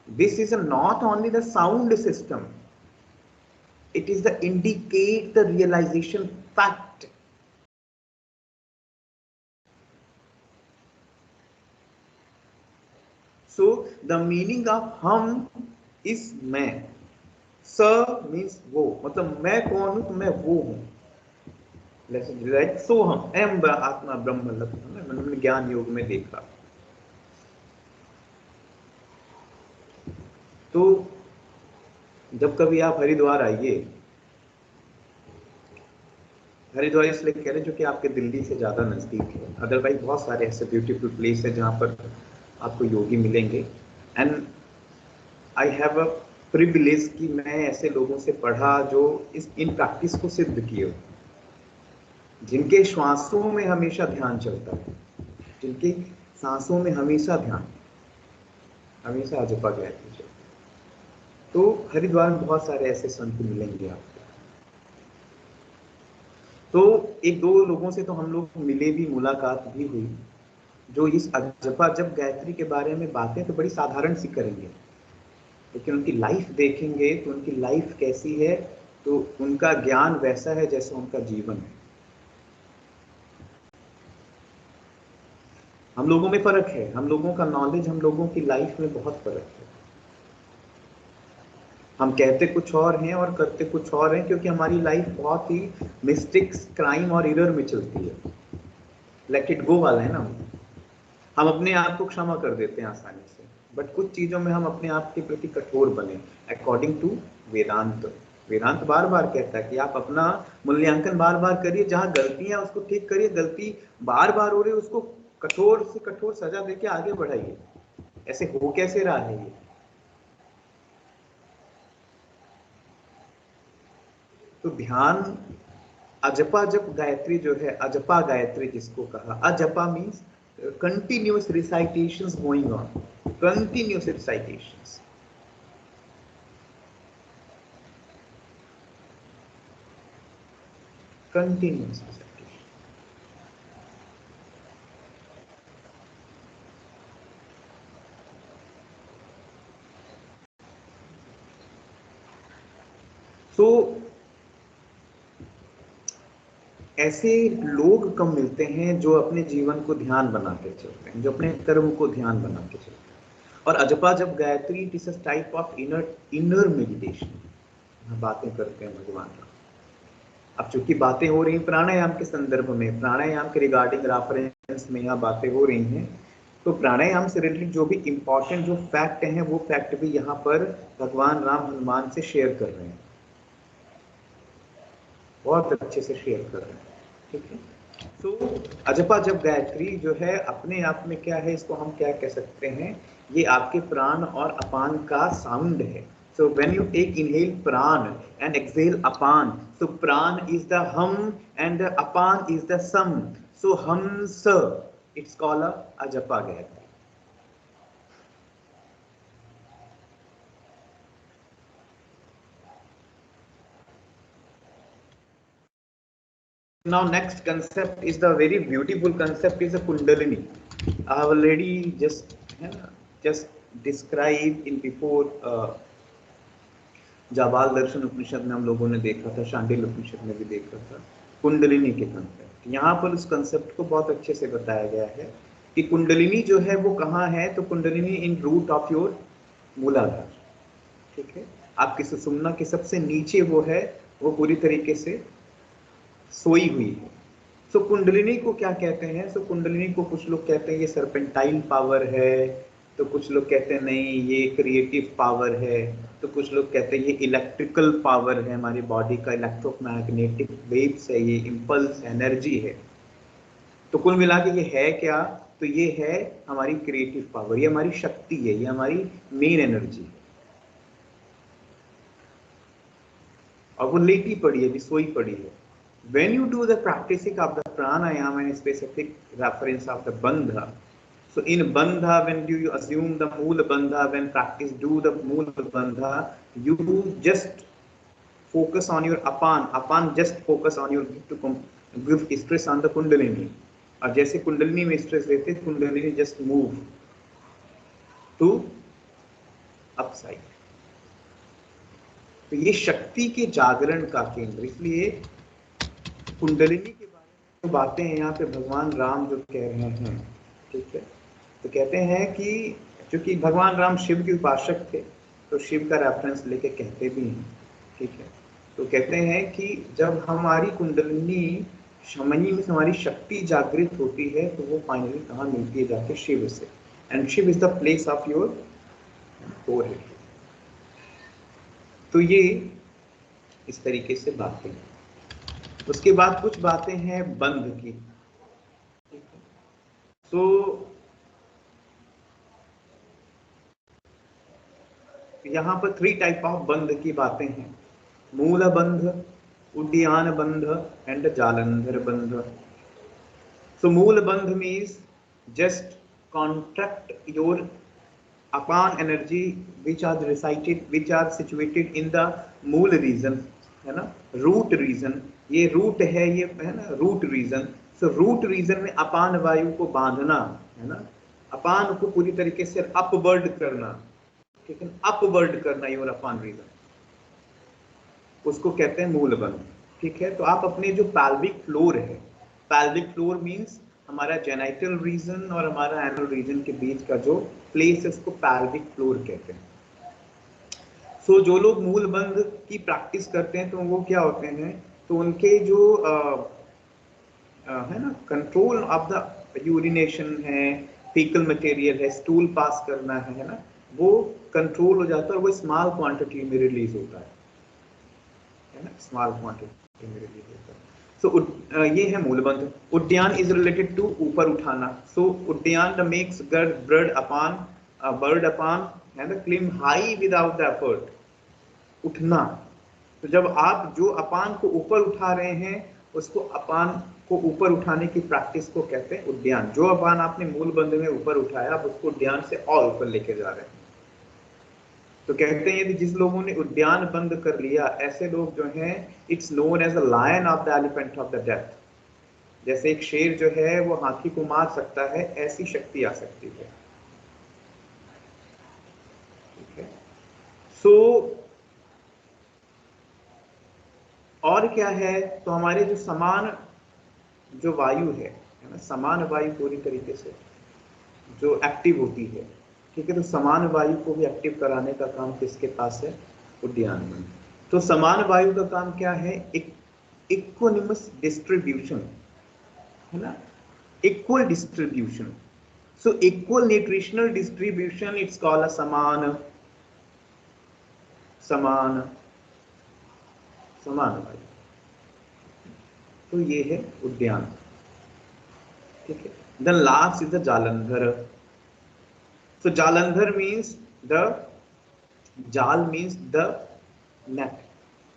this is not only the sound system, it is the indicate the realization fact the meaning of हम इज मैं, स मीन्स वो, मतलब मैं कौन हूं, तो मैं वो हूं। लाइक सो हम एम आत्मा ब्रह्म, मतलब हमने ज्ञान योग में देखा। तो जब कभी आप हरिद्वार आइए, हरिद्वार इसलिए कह रहे हैं जो कि आपके दिल्ली से ज्यादा नजदीक है, अदरवाइज बहुत सारे ऐसे ब्यूटीफुल प्लेस है जहां पर आपको योगी मिलेंगे। And I have a privilege कि मैं ऐसे लोगों से पढ़ा जो इन प्रैक्टिस को सिद्ध किए, जिनके श्वासों में हमेशा ध्यान चलता है, जिनके सांसों में हमेशा ध्यान, हमेशा अजपा गायत्री चलता है। तो हरिद्वार में बहुत सारे ऐसे संत मिलेंगे आपको। तो एक दो लोगों से तो हम लोग मिले भी, मुलाकात भी हुई, जो इस अजपा जप गायत्री के बारे में बातें तो बड़ी साधारण सी करेंगे, लेकिन उनकी लाइफ देखेंगे तो उनकी लाइफ कैसी है, तो उनका ज्ञान वैसा है जैसा उनका जीवन है। हम लोगों में फर्क है, हम लोगों का नॉलेज, हम लोगों की लाइफ में बहुत फर्क है। हम कहते कुछ और हैं और करते कुछ और हैं, क्योंकि हमारी लाइफ बहुत ही मिस्टेक्स, क्राइम और एरर में चलती है। लेट इट गो वाला है ना, हम अपने आप को क्षमा कर देते हैं आसानी से, बट कुछ चीजों में हम अपने आप के प्रति कठोर बने। अकॉर्डिंग टू वेदांत, वेदांत बार बार कहता है कि आप अपना मूल्यांकन बार बार करिए, जहां गलतियां उसको ठीक करिए, गलती बार बार हो रही है उसको कठोर से कठोर सजा देके आगे बढ़ाइए। ऐसे हो कैसे रहा है ये? तो ध्यान, अजपा जप गायत्री जो है, अजपा गायत्री जिसको कहा, Ajapa means continuous recitations going on, continuous recitations. Continuous recitation. तो ऐसे लोग कम मिलते हैं जो अपने जीवन को ध्यान बना के चलते हैं, जो अपने कर्म को ध्यान बना के चलते हैं। और अजपा जप Gayatri it is a type of inner meditation. बातें करते हैं भगवान का। अब चूंकि बातें हो रही प्राणायाम के संदर्भ में, प्राणायाम के रिगार्डिंग रेफरेंस में यहाँ बातें हो रही हैं, तो प्राणायाम से रिलेटेड जो भी इंपॉर्टेंट जो फैक्ट हैं, वो फैक्ट भी यहाँ पर भगवान राम हनुमान से शेयर कर रहे हैं, बहुत अच्छे से शेयर कर रहे हैं। ठीक है। तो अजपा जप गायत्री जो है अपने आप में क्या है, इसको हम क्या कह सकते हैं, ये आपके प्राण और अपान का साउंड है। So when you take inhale pran and exhale apan, so pran is the hum and the apan is the sum. So hum sa, it's called a ajapa gayatri. Now next concept is the very beautiful concept is a kundalini. I have already just described in before Jabala दर्शन उपनिषद में हम लोगों ने देखा था, शांडिल्य उपनिषद में भी देखा था कुंडलिनी के कंसेप्ट। यहाँ पर उस कंसेप्ट को बहुत अच्छे से बताया गया है कि कुंडलिनी जो है वो कहाँ है, तो कुंडलिनी इन रूट ऑफ योर मूलाधार। ठीक है। आपकी सुषुम्ना के सबसे नीचे वो है, वो पूरी तरीके से सोई हुई है। सो कुंडलिनी को क्या कहते हैं? सो कुंडलिनी को कुछ लोग कहते हैं ये सर्पेंटाइल पावर है, तो कुछ लोग कहते हैं नहीं ये क्रिएटिव पावर है, तो कुछ लोग कहते हैं ये इलेक्ट्रिकल पावर है, हमारी बॉडी का इलेक्ट्रोमैग्नेटिक वेव्स है, ये इम्पल्स एनर्जी है। तो कुल मिला के ये है क्या? तो ये है हमारी क्रिएटिव पावर, ये हमारी शक्ति है, ये हमारी मेन एनर्जी है। और वो लेटी पड़ी है, सोई पड़ी है। When you do the practicing of the pranayama and specific reference of the bandha, so in bandha, when do you assume the mool bandha, when practice do the mool bandha, you just focus on your apan just focus on your to give stress on the kundalini, और जैसे कुंडलिनी में स्ट्रेस देते kundalini just move to upside। तो ये शक्ति के जागरण का केंद्र, इसलिए कुंडलिनी के बारे में जो बातें हैं यहाँ पे भगवान राम जो कह रहे हैं, ठीक है, तो कहते हैं कि क्योंकि भगवान राम शिव के उपासक थे तो शिव का रेफरेंस लेके कहते भी हैं, ठीक है। तो कहते हैं कि जब हमारी कुंडलिनी शमनी में हमारी शक्ति जागृत होती है तो वो फाइनली कहाँ मिलती है, जाके शिव से। And Shiva is the place of your forehead. तो ये इस तरीके से बातें। उसके बाद कुछ बातें हैं बंध की। तो यहाँ पर 3 टाइप ऑफ बंध की बातें हैं, मूल बंध, उद्यान बंध एंड जालंधर बंध। So मूल बंध means just contract your upon energy which are recited, which are situated in the मूल रीजन, है ना, रूट रीजन। ये रूट है, ये है ना root region. So root region में अपान वायु को बांधना, है ना, अपान को पूरी तरीके से अपवर्ड करना, ठीक है, अपवर्ड करना योर अपान रीजन, उसको कहते हैं मूल बंध, ठीक है। तो आप अपने जो पैल्विक फ्लोर है, पैल्विक फ्लोर मींस हमारा जेनाइटल रीजन और हमारा एनल रीजन के बीच का जो प्लेस है उसको पैल्विक फ्लोर कहते हैं। सो जो लोग मूल बंध की प्रैक्टिस करते हैं तो वो क्या होते हैं, तो उनके जो है ना कंट्रोल ऑफ द यूरिनेशन है, फीकल मटेरियल है, स्टूल पास करना है ना, वो कंट्रोल हो जाता है और वो स्मॉल क्वांटिटी में रिलीज होता है ना, स्मॉल क्वांटिटी में रिलीज होता है। सो ये है मूलबंध। उद्यान इज रिलेटेड टू ऊपर उठाना। सो उद्यान the makes bird upon and climb high without the effort, उठना। तो जब आप जो अपान को ऊपर उठा रहे हैं उसको अपान को ऊपर उठाने की प्रैक्टिस को कहते हैं उद्यान। जो अपान आपने मूल बंध में ऊपर उठाया आप उसको उद्यान से और ऊपर लेके जा रहे हैं। तो कहते हैं यदि जिस लोगों ने उद्यान बंद कर लिया, ऐसे लोग जो हैं it's known as a lion of the elephant of the death. जैसे एक शेर जो है वो हाथी को मार सकता है, ऐसी शक्ति आ सकती है, ठीक है। सो और क्या है, तो हमारे जो समान जो वायु है ना, समान वायु पूरी तरीके से जो एक्टिव होती है, ठीक है। तो समान वायु को भी एक्टिव कराने का काम किसके पास है, उद्यान में। तो समान वायु का काम क्या है, इक्विनिमस डिस्ट्रीब्यूशन, है ना, equal distribution. So equal nutritional distribution it's called a samana vayu. तो ये है उद्यान, ठीक है। Then last is the Jalandhar. So Jalandhar means Jal means the net,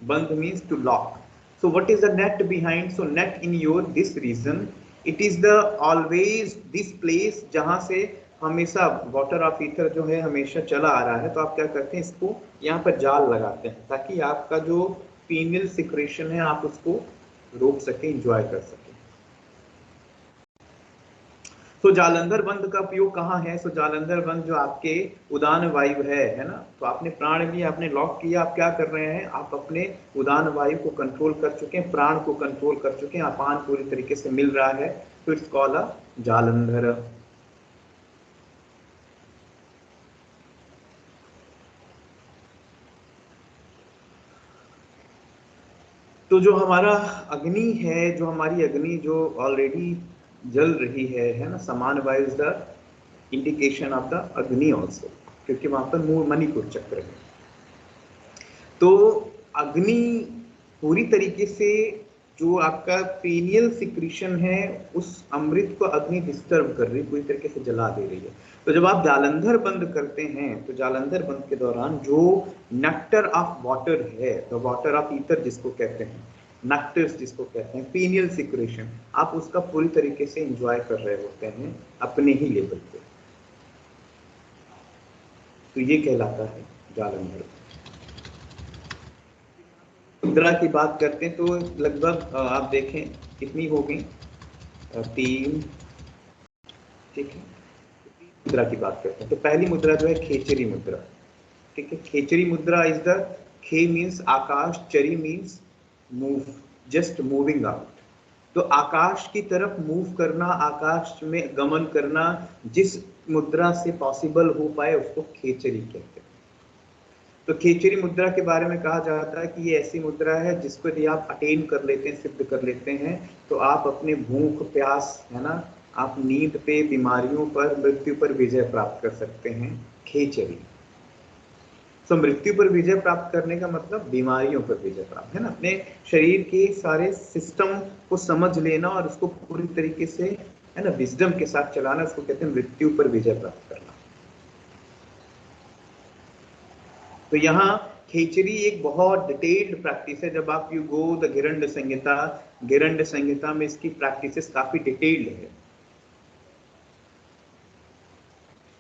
Bandh means to lock. So what is the net behind? So net in your this region, it is the always this place जहाँ से हमेशा वाटर ऑफ ईथर जो है हमेशा चला आ रहा है। तो आप क्या करते हैं, इसको यहाँ पर जाल लगाते हैं ताकि आपका जो फीमेल सिक्रेशन है आप उसको रोक सके, इंजॉय कर सके। तो जालंधर बंध का उपयोग कहाँ है, सो जालंधर बंध जो आपके उदान वायु है ना, तो आपने प्राण भी आपने लॉक किया, आप क्या कर रहे हैं, आप अपने उदान वायु को कंट्रोल कर चुके हैं, प्राण को कंट्रोल कर चुके हैं, अपान पूरी तरीके से मिल रहा है, तो इट्स कॉल्ड अ जालंधर। तो जो हमारा अग्नि है, जो हमारी अग्नि जो ऑलरेडी जल रही है ना, समान वायु is the indication of the अग्नि ऑल्सो, क्योंकि वहां पर मणिपुर चक्र है। तो अग्नि पूरी तरीके से जो आपका पीनियल सिक्रीशन है उस अमृत को अग्नि डिस्टर्ब कर रही, पूरी तरीके से जला दे रही है। तो जब आप जालंधर बंद करते हैं तो जालंधर बंद के दौरान जो नेक्टर ऑफ वाटर है, तो वाटर ऑफ ईथर जिसको कहते हैं, नेक्टर्स जिसको कहते हैं, पीनियल सिक्रेशन, आप उसका पूरी तरीके से एंजॉय कर रहे होते हैं अपने ही लेवल पे। तो ये कहलाता है जालंधर। मुद्रा की बात करते हैं तो लगभग आप देखें कितनी हो गई, 3, ठीक है। मुद्रा की बात करते हैं तो पहली मुद्रा जो है खेचरी मुद्रा, ठीक है। खेचरी मुद्रा इज द, खे मीन्स आकाश, चरी means move, just moving out, तो आकाश की तरफ मूव करना, आकाश में गमन करना जिस मुद्रा से पॉसिबल हो पाए उसको खेचरी कहते हैं। तो खेचरी मुद्रा के बारे में कहा जाता है कि ये ऐसी मुद्रा है जिसको यदि आप अटेन कर लेते हैं, सिद्ध कर लेते हैं, तो आप अपने भूख प्यास, है ना, आप नींद पे, बीमारियों पर, मृत्यु पर विजय प्राप्त कर सकते हैं। खेचरी। तो मृत्यु पर विजय प्राप्त करने का मतलब बीमारियों पर विजय प्राप्त, है ना, अपने शरीर के सारे सिस्टम को समझ लेना और उसको पूरी तरीके से, है ना, विजडम के साथ चलाना, उसको कहते हैं मृत्यु पर विजय प्राप्त करना। तो यहाँ खेचरी एक बहुत डिटेल्ड प्रैक्टिस है। जब आप यू गो द गिरंड संहिता, गिरंड संहिता में इसकी प्रैक्टिसेस काफी डिटेल्ड है।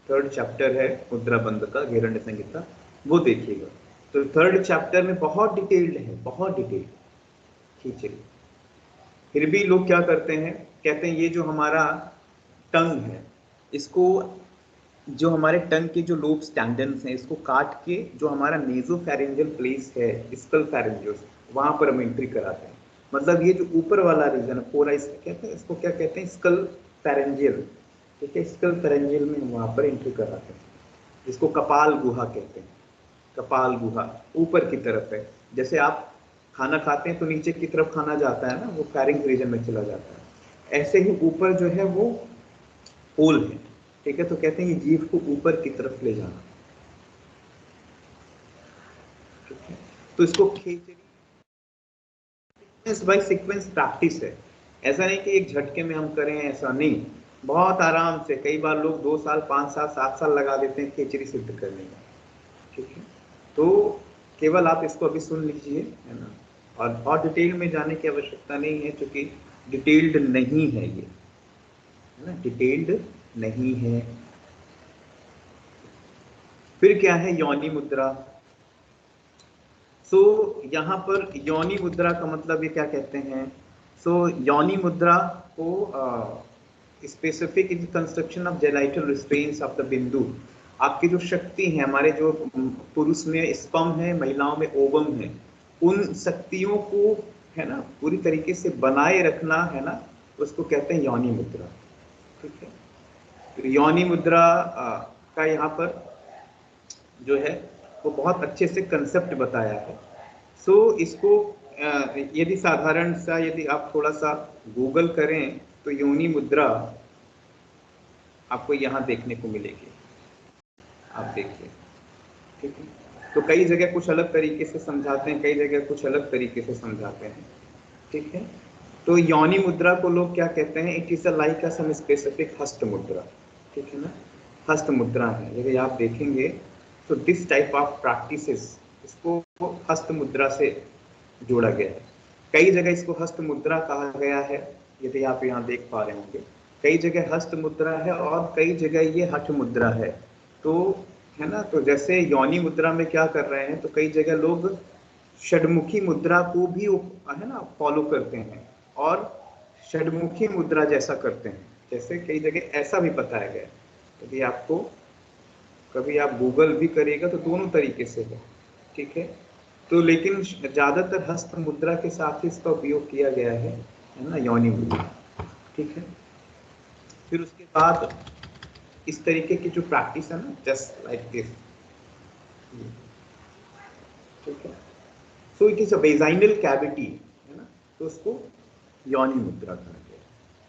3rd चैप्टर है मुद्रा बंध का, गिरंड संहिता, वो देखिएगा। तो 3rd चैप्टर में बहुत डिटेल्ड है, बहुत डिटेल्ड खेचरी। फिर भी लोग क्या करते हैं, कहते हैं ये जो हमारा टंग है, इसको, जो हमारे टंग के जो लोब स्टैंडन्स हैं, इसको काट के जो हमारा नेजोफेरेंजियल प्लेस है, स्कल फेरेंजियस, वहां पर हम एंट्री कराते हैं। मतलब ये जो ऊपर वाला रीजन है पूरा, इसको कहते हैं, इसको क्या कहते हैं, स्कल फेरेंजियल। ठीक है, स्कल फेरेंजियल में वहां पर एंट्री कराते हैं, जिसको कपाल गुहा कहते हैं। कपाल गुहा ऊपर की तरफ है। जैसे आप खाना खाते हैं तो नीचे की तरफ खाना जाता है ना, वो फेरिंग रीजन में चला जाता है। ऐसे ही ऊपर जो है वो होल है। ठीक है, तो कहते हैं ये जीव को ऊपर की तरफ ले जाना। ठीक है, तो इसको खेचरी बाय सीक्वेंस प्रैक्टिस है। ऐसा नहीं कि एक झटके में हम करें, ऐसा नहीं, बहुत आराम से। कई बार लोग 2 साल, 5 साल, 7 साल लगा देते हैं खेचरी सिद्ध करने में। ठीक है, तो केवल आप इसको अभी सुन लीजिए, है ना, और डिटेल में जाने की आवश्यकता नहीं है, क्योंकि डिटेल्ड नहीं है ये, है ना, डिटेल्ड नहीं है। फिर क्या है योनि मुद्रा। सो यहाँ पर योनि मुद्रा का मतलब ये क्या कहते हैं, सो योनि मुद्रा को specific in construction of genital restraints of the बिंदु। आपकी जो शक्ति है, हमारे जो पुरुष में स्पर्म है, महिलाओं में ओवम है, उन शक्तियों को, है ना, पूरी तरीके से बनाए रखना, है ना, उसको कहते हैं योनि मुद्रा। ठीक है, तो योनि मुद्रा का यहाँ पर जो है वो बहुत अच्छे से कंसेप्ट बताया है। सो इसको यदि साधारण सा, यदि आप थोड़ा सा गूगल करें तो योनि मुद्रा आपको यहाँ देखने को मिलेगी, आप देखिए। ठीक है, तो कई जगह कुछ अलग तरीके से समझाते हैं, कई जगह कुछ अलग तरीके से समझाते हैं। ठीक है, तो योनि मुद्रा को लोग क्या कहते हैं, it is a like a some specific hasta mudra. ठीक है ना, हस्त मुद्रा है। यदि आप देखेंगे तो दिस टाइप ऑफ प्रैक्टिसेस, इसको हस्त मुद्रा से जोड़ा गया है। कई जगह इसको हस्त मुद्रा कहा गया है, यदि आप यहाँ देख पा रहे होंगे। कई जगह हस्त मुद्रा है और कई जगह ये हठ मुद्रा है। तो, है ना, तो जैसे योनि मुद्रा में क्या कर रहे हैं, तो कई जगह लोग षडमुखी मुद्रा को भी, है ना, फॉलो करते हैं और षडमुखी मुद्रा जैसा करते हैं। जैसे कई जगह ऐसा भी बताया गया है। यदि आपको कभी आप गूगल भी करिएगा तो दोनों तरीके से है। ठीक है, तो लेकिन ज्यादातर हस्त मुद्रा के साथ ही इसका उपयोग किया गया है ना, योनि मुद्रा। ठीक है, फिर उसके बाद इस तरीके की जो प्रैक्टिस है ना, जस्ट लाइक दिस। ठीक है, so it is a vaginal cavity, है ना, तो उसको योनि मुद्रा कहा गया।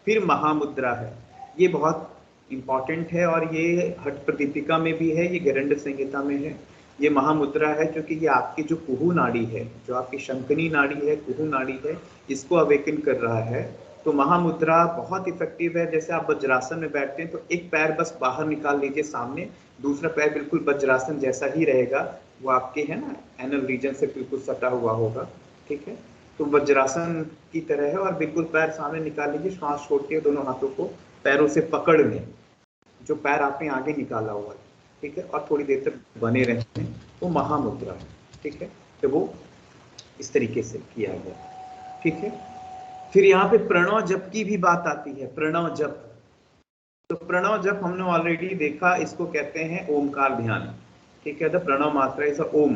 फिर महामुद्रा है, ये बहुत इंपॉर्टेंट है और ये हठ प्रदीपिका में भी है, ये गिरंड संहिता में है। ये महामुद्रा है क्योंकि ये आपकी जो कुहू नाड़ी है, जो आपकी शंकनी नाड़ी है, कुहू नाड़ी है, इसको अवेकन कर रहा है। तो महामुद्रा बहुत इफेक्टिव है। जैसे आप वज्रासन में बैठते हैं तो एक पैर बस बाहर निकाल लीजिए सामने, दूसरा पैर बिल्कुल वज्रासन जैसा ही रहेगा, वो आपके, है ना, एनल रीजन से बिल्कुल सटा हुआ होगा। ठीक है, तो वज्रासन की तरह है और बिल्कुल पैर सामने निकाल लीजिए, श्वास छोड़ के दोनों हाथों को पैरों से पकड़ लें, जो पैर आपने आगे निकाला हुआ है। ठीक है, और थोड़ी देर तक बने रहते हैं, वो महामुद्रा है। ठीक है, तो वो इस तरीके से किया गया। ठीक है, फिर यहाँ पे प्रणव जप की भी बात आती है। प्रणव जप, तो प्रणव जप हमने ऑलरेडी देखा, इसको कहते हैं ओमकार ध्यान। ठीक है, द प्रणव मात्रा इज ओम।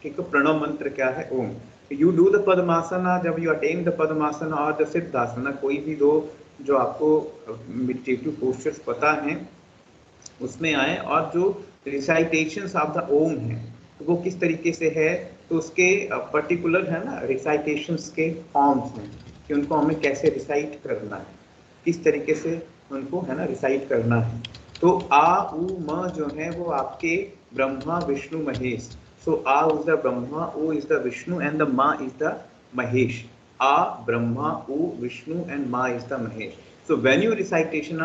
ठीक है, प्रणव मंत्र क्या है, ओम। यू डू द पद्मासना, जब यू अटेन द पद्मासना और द सिद्धासना, कोई भी दो जो आपको मेडिटेटिव पोस्चर्स पता हैं उसमें आए, और जो रिसाइटेशंस ऑफ द ओम है तो वो किस तरीके से है, तो उसके पर्टिकुलर है ना रिसाइटेशंस के फॉर्म्स हैं कि उनको हमें कैसे रिसाइट करना है, किस तरीके से उनको है ना रिसाइट करना है। तो आ उ म जो है वो आपके Brahma Vishnu Mahesh. So a is the Brahma, o is the Vishnu and the ma is the Mahesh. A Brahma, o Vishnu and ma is the Mahesh. So when you recitation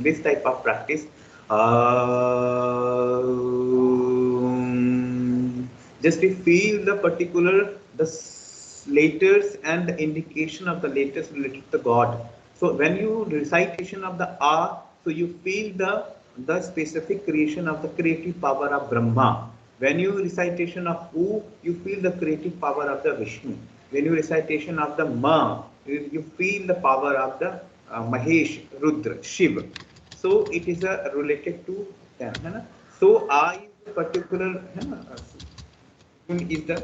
this type of practice, just to feel the particular the letters and the indication of the letters related to the God. So when you recitation of the A, so you feel the specific creation of the creative power of Brahma. When you recitation of U, you feel the creative power of the Vishnu. When you recitation of the Ma, you feel the power of the Mahesh, Rudra, Shiva. So it is related to them, है ना? So I is particular, है ना? Is the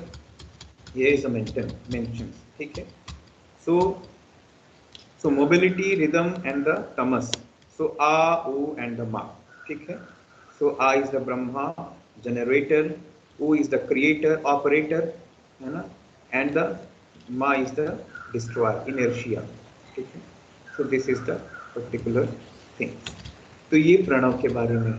here is a mention, ठीक है? So mobility, rhythm and the tamas. So A, O and the Ma, ठीक है? So A is the Brahma, generator, O is the creator, operator, है ना? And the Ma is the destroyer, inertia, ठीक है? So this is the particular thing. तो ये प्रणव के बारे में है।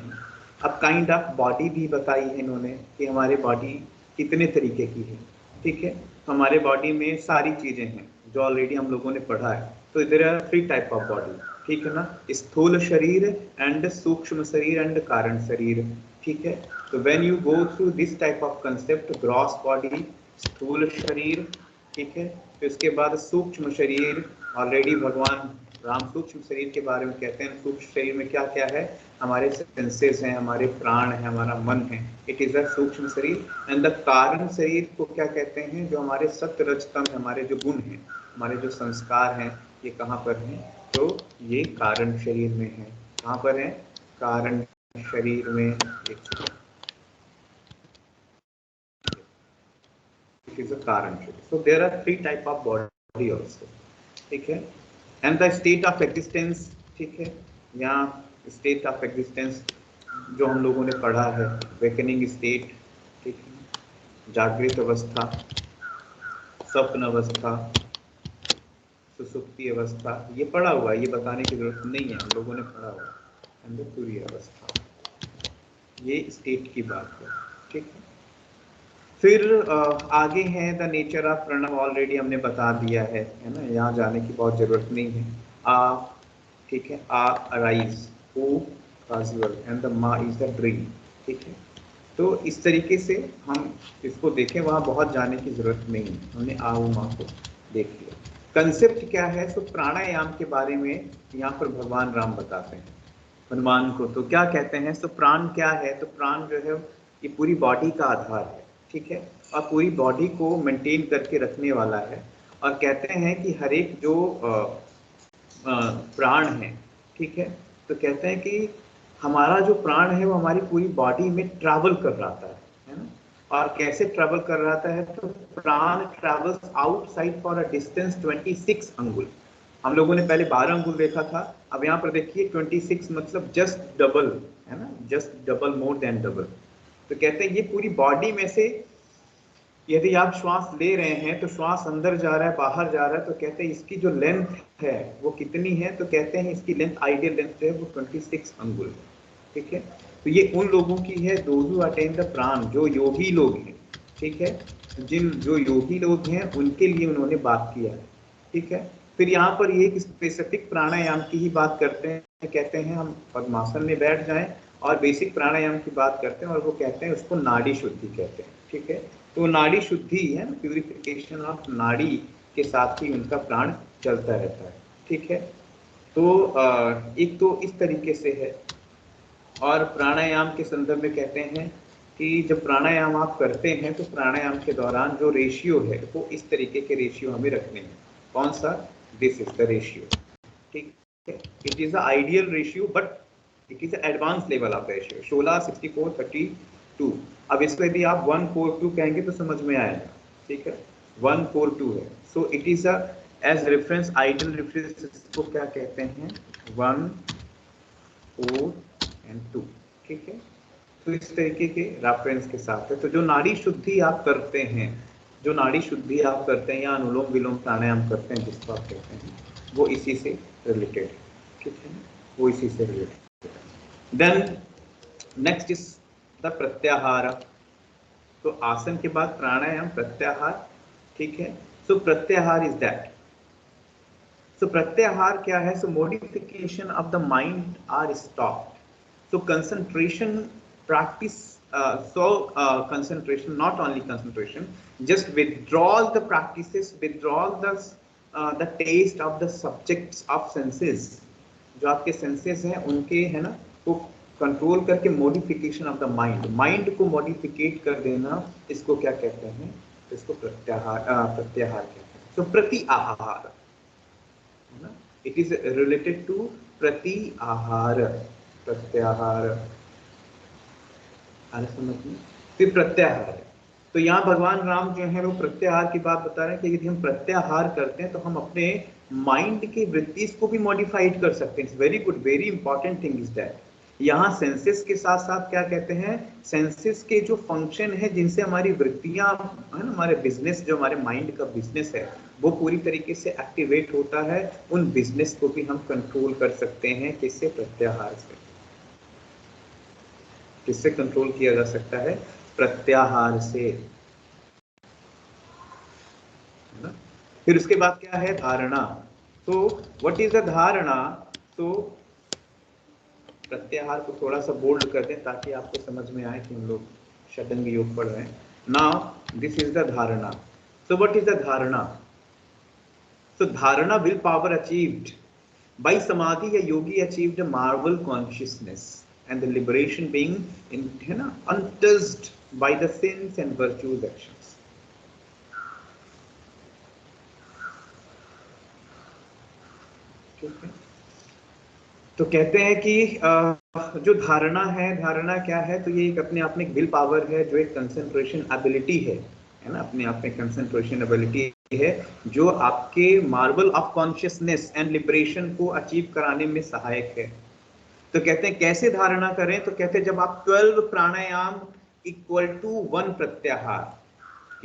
अब काइंड ऑफ बॉडी भी बताई है इन्होंने कि हमारे बॉडी कितने तरीके की है, ठीक है? हमारे बॉडी में सारी चीजें हैं जो ऑलरेडी हम लोगों ने पढ़ा है। तो there are 3 type of body, ठीक है ना? स्थूल शरीर एंड सूक्ष्म शरीर एंड कारण शरीर, ठीक है? तो when you go through this type of concept, gross body, स्थूल शरीर, ठीक है? फिर उसके बाद सूक्ष्म शरीर, ऑलरेडी भगवान राम सूक्ष्म शरीर के बारे में कहते हैं। सूक्ष्म शरीर में क्या क्या है? हमारे सेंसेस हैं, हमारे प्राण है, हमारा मन है, इट इज अ सूक्ष्म शरीर। एंड द कारण शरीर को क्या कहते हैं? जो हमारे सत्य रजतम, हमारे जो गुण हैं, हमारे जो संस्कार हैं, ये कहाँ पर हैं? तो ये कारण शरीर में है। कहाँ पर है? कारण शरीर में। It is a karana sharira. So there are 3 type of body also, ठीक है? And the state of existence, ठीक है? यहाँ स्टेट ऑफ एग्जिस्टेंस जो हम लोगों ने पढ़ा है, वेकनिंग स्टेट, ठीक है? जागृत अवस्था, स्वप्न अवस्था, सुसुप्ति अवस्था, ये पढ़ा हुआ है, ये बताने की जरूरत नहीं है, हम लोगों ने पढ़ा हुआ है। तुरीय अवस्था, ये स्टेट की बात है, ठीक है? फिर आगे है the nature of pranava, already हमने बता दिया है ना? यहाँ जाने की बहुत जरूरत नहीं है। आ, ठीक है? A arise, o casual and the ma is the dream, ठीक है? तो इस तरीके से हम इसको देखें, वहाँ बहुत जाने की जरूरत नहीं है, हमने आ उ मा को देख लिया। कंसेप्ट क्या है? सो प्राणायाम के बारे में यहाँ पर भगवान राम बताते हैं हनुमान को। तो क्या कहते हैं? सो प्राण क्या है? तो प्राण जो है ये पूरी बॉडी का आधार है, ठीक है? और पूरी बॉडी को मेंटेन करके रखने वाला है। और कहते हैं कि हर एक जो प्राण है, ठीक है? तो कहते हैं कि हमारा जो प्राण है वो हमारी पूरी बॉडी में ट्रैवल कर रहा है ना? और कैसे ट्रैवल कर रहा है? तो प्राण travels outside for a distance 26 अंगुल। हम लोगों ने पहले 12 अंगुल देखा था, अब यहाँ पर देखिए 26, मतलब जस्ट डबल, है ना? Just double, more than double. तो कहते हैं ये पूरी बॉडी में से यदि आप श्वास ले रहे हैं तो श्वास अंदर जा रहा है, बाहर जा रहा है, तो कहते हैं इसकी जो लेंथ है वो कितनी है? तो कहते हैं इसकी लेंथ, आइडियल लेंथ जो है वो 26 अंगुल है, ठीक है? तो ये उन लोगों की है दोज हू अटेन द प्राण, जो योगी लोग हैं, ठीक है? जिन जो योगी लोग हैं उनके लिए उन्होंने बात किया है, ठीक है? फिर यहाँ पर ये एक स्पेसिफिक प्राणायाम की ही बात करते हैं, कहते हैं हम पद्मासन में बैठ जाएं और बेसिक प्राणायाम की बात करते हैं, और वो कहते हैं उसको नाड़ी शुद्धि कहते हैं, ठीक है? तो नाड़ी शुद्धि है ना, प्यूरिफिकेशन ऑफ नाड़ी के साथ ही उनका प्राण चलता रहता है, ठीक है? तो एक तो इस तरीके से है। और प्राणायाम के संदर्भ में कहते हैं कि जब प्राणायाम आप करते हैं तो प्राणायाम के दौरान जो रेशियो है वो इस तरीके के रेशियो हमें रखने हैं। कौन सा? दिस इज द रेशियो, ठीक है? It is the ideal ratio but it is advance level of ratio. 16, 64, 30, 2। अब इसको यदि आप 1 4 2 कहेंगे तो समझ में आएगा, ठीक है। 1 4 2 है, so it is a edge reference, ideal reference इसको क्या कहते हैं, 1 4 एंड 2, ठीक है। तो इस तरीके के रेफरेंस के साथ है। तो जो नाड़ी शुद्धि आप करते हैं, जो नाड़ी शुद्धि आप करते हैं या अनुलोम विलोम प्राणायाम करते हैं जिसको आप कहते हैं, वो इसी से रिलेटेड है, ठीक है, वो इसी से रिलेटेड है। देन नेक्स्ट इज द प्रत्याहार। तो आसन के बाद प्राणायाम, प्रत्याहार, ठीक है। सो प्रत्याहार इज दैट, सो प्रत्याहार क्या है, so modification of the mind are stopped, so concentration practice, concentration, not only concentration, just withdrawal the practices, withdrawal the taste of the subjects of senses, जो आपके सेंसेस हैं उनके, है ना, को कंट्रोल करके modification of the mind, mind को मॉडिफिकेट कर देना, इसको क्या कहते हैं, इसको प्रत्याहार, प्रत्याहार कहते हैं। तो प्रति आहार, है ना, इट इज रिलेटेड टू प्रति आहार, प्रत्याहार, समझ में। फिर प्रत्याहार है, तो यहाँ भगवान राम जो है वो प्रत्याहार की बात बता रहे हैं कि यदि हम प्रत्याहार करते हैं तो हम अपने माइंड की वृत्ति को भी मॉडिफाइड कर सकते हैं। Very good, very important thing is that. यहाँ सेंसेस के साथ साथ क्या कहते हैं, सेंसेस के जो फंक्शन है जिनसे हमारी वृत्तियां, है ना, हमारे बिजनेस, जो हमारे माइंड का बिजनेस है वो पूरी तरीके से एक्टिवेट होता है, उन बिजनेस को भी हम कंट्रोल कर सकते हैं, किससे, प्रत्याहार से। किससे कंट्रोल किया जा सकता है, प्रत्याहार से, है ना। फिर उसके बाद क्या है, धारणा। तो व्हाट इज द धारणा, तो प्रत्याहार को थोड़ा सा बोल्ड कर दें ताकि आपको समझ में आए कि हम लोग षडंग योग पढ़ रहे हैं। नाउ दिस इज द धारणा। सो व्हाट इज द धारणा, सो धारणा will power achieved by samadhi, या yogi achieved marvel consciousness and the liberation being in, है ना, untouched by the sins and virtues actions। ठीक है, तो कहते हैं कि जो धारणा है, धारणा क्या है, तो ये एक अपने आप में एक विल पावर है, जो एक कंसंट्रेशन एबिलिटी है ना, अपने आप में कंसंट्रेशन एबिलिटी है जो आपके Marvel of consciousness and liberation को अचीव कराने में सहायक है। तो कहते हैं कैसे धारणा करें, तो कहते हैं जब आप 12 प्राणायाम इक्वल टू 1 प्रत्याहार,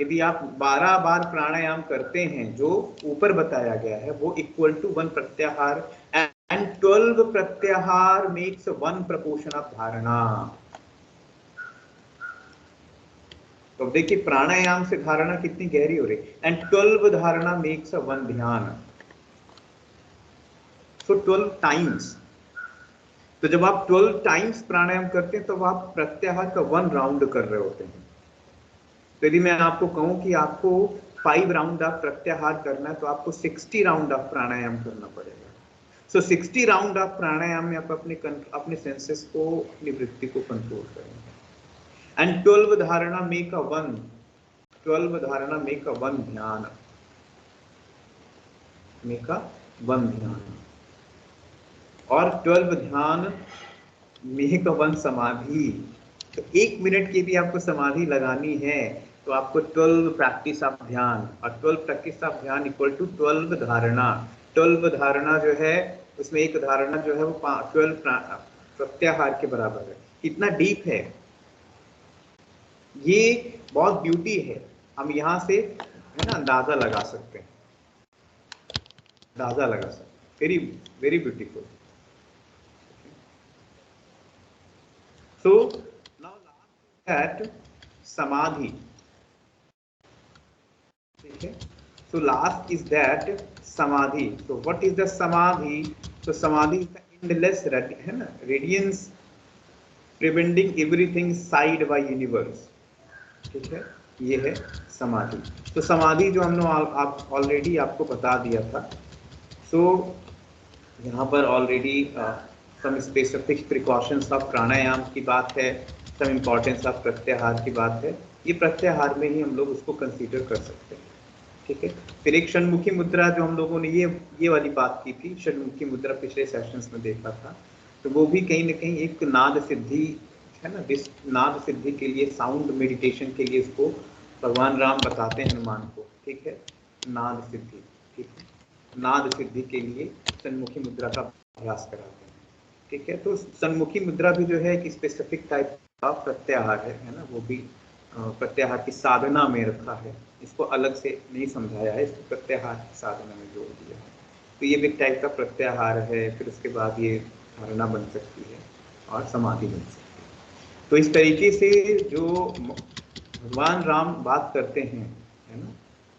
यदि आप 12 बार प्राणायाम करते हैं जो ऊपर बताया गया है वो इक्वल टू 1 प्रत्याहार, एंड 12 प्रत्याहार मेक्स 1 प्रपोर्शन ऑफ धारणा। तो देखिए प्राणायाम से धारणा कितनी गहरी हो रही, एंड 12 धारणा मेक्स 1 ध्यान, सो 12 टाइम्स। तो जब आप 12 टाइम्स प्राणायाम करते हैं तो आप प्रत्याहार का 1 राउंड कर रहे होते हैं। तो यदि मैं आपको कहूं कि आपको 5 राउंड ऑफ प्रत्याहार करना है तो आपको 60 राउंड ऑफ प्राणायाम करना पड़ेगा। सो 60 राउंड ऑफ प्राणायाम में आप अपने सेंसेस को, अपनी वृत्ति को कंट्रोल करेंगे। एंड 12 धारणा मेक अ 1, 12 धारणा मेक अ 1 ध्यान, मेक अ 1 ध्यान, और 12 ध्यान मेक अ 1 समाधि। तो 1 मिनट की भी आपको समाधि लगानी है तो आपको 12 प्रैक्टिस ऑफ ध्यान, और 12 प्रैक्टिस ऑफ ध्यान इक्वल टू 12 धारणा। 12 धारणा जो है उसमें एक धारणा जो है वो 12 प्रत्याहार के बराबर है। कितना डीप है ये, बहुत ब्यूटी है, हम यहाँ से, है ना, अंदाजा लगा सकते हैं, अंदाजा लगा सकते हैं। Very very beautiful. So now last is that samadhi, ठीक है। So last is that samadhi. So what is the samadhi? So samadhi is the endless, है ना, radiance preventing everything side by universe, ठीक है, ये है समाधि। तो समाधि जो हमने आप ऑलरेडी आपको बता दिया था। सो यहाँ पर already some specific precautions of pranayama की बात है, सम इम्पॉर्टेंस ऑफ प्रत्याहार की बात है। ये प्रत्याहार में ही हम लोग उसको कंसीडर कर सकते हैं, ठीक है। फिर एक षण्मुखी मुद्रा जो हम लोगों ने ये वाली बात की थी, षण्मुखी मुद्रा पिछले सेशंस में देखा था, तो वो भी कहीं ना कहीं एक नाद सिद्धि है ना। नाद सिद्धि के लिए, साउंड मेडिटेशन के लिए इसको भगवान राम बताते हैं हनुमान को, ठीक है, नाद सिद्धि, ठीक है, नाद सिद्धि के लिए सन्मुखी मुद्रा का अभ्यास कराते हैं, ठीक है। तो सन्मुखी मुद्रा भी जो है एक स्पेसिफिक टाइप का प्रत्याहार है ना, वो भी प्रत्याहार की साधना में रखा है, इसको अलग से नहीं समझाया है, इसको प्रत्याहार की साधना में जोड़ दिया है। तो ये भी एक टाइप का प्रत्याहार है। फिर उसके बाद ये धारणा बन सकती है और समाधि बन सकती है। तो इस तरीके से जो भगवान राम बात करते हैं, है ना,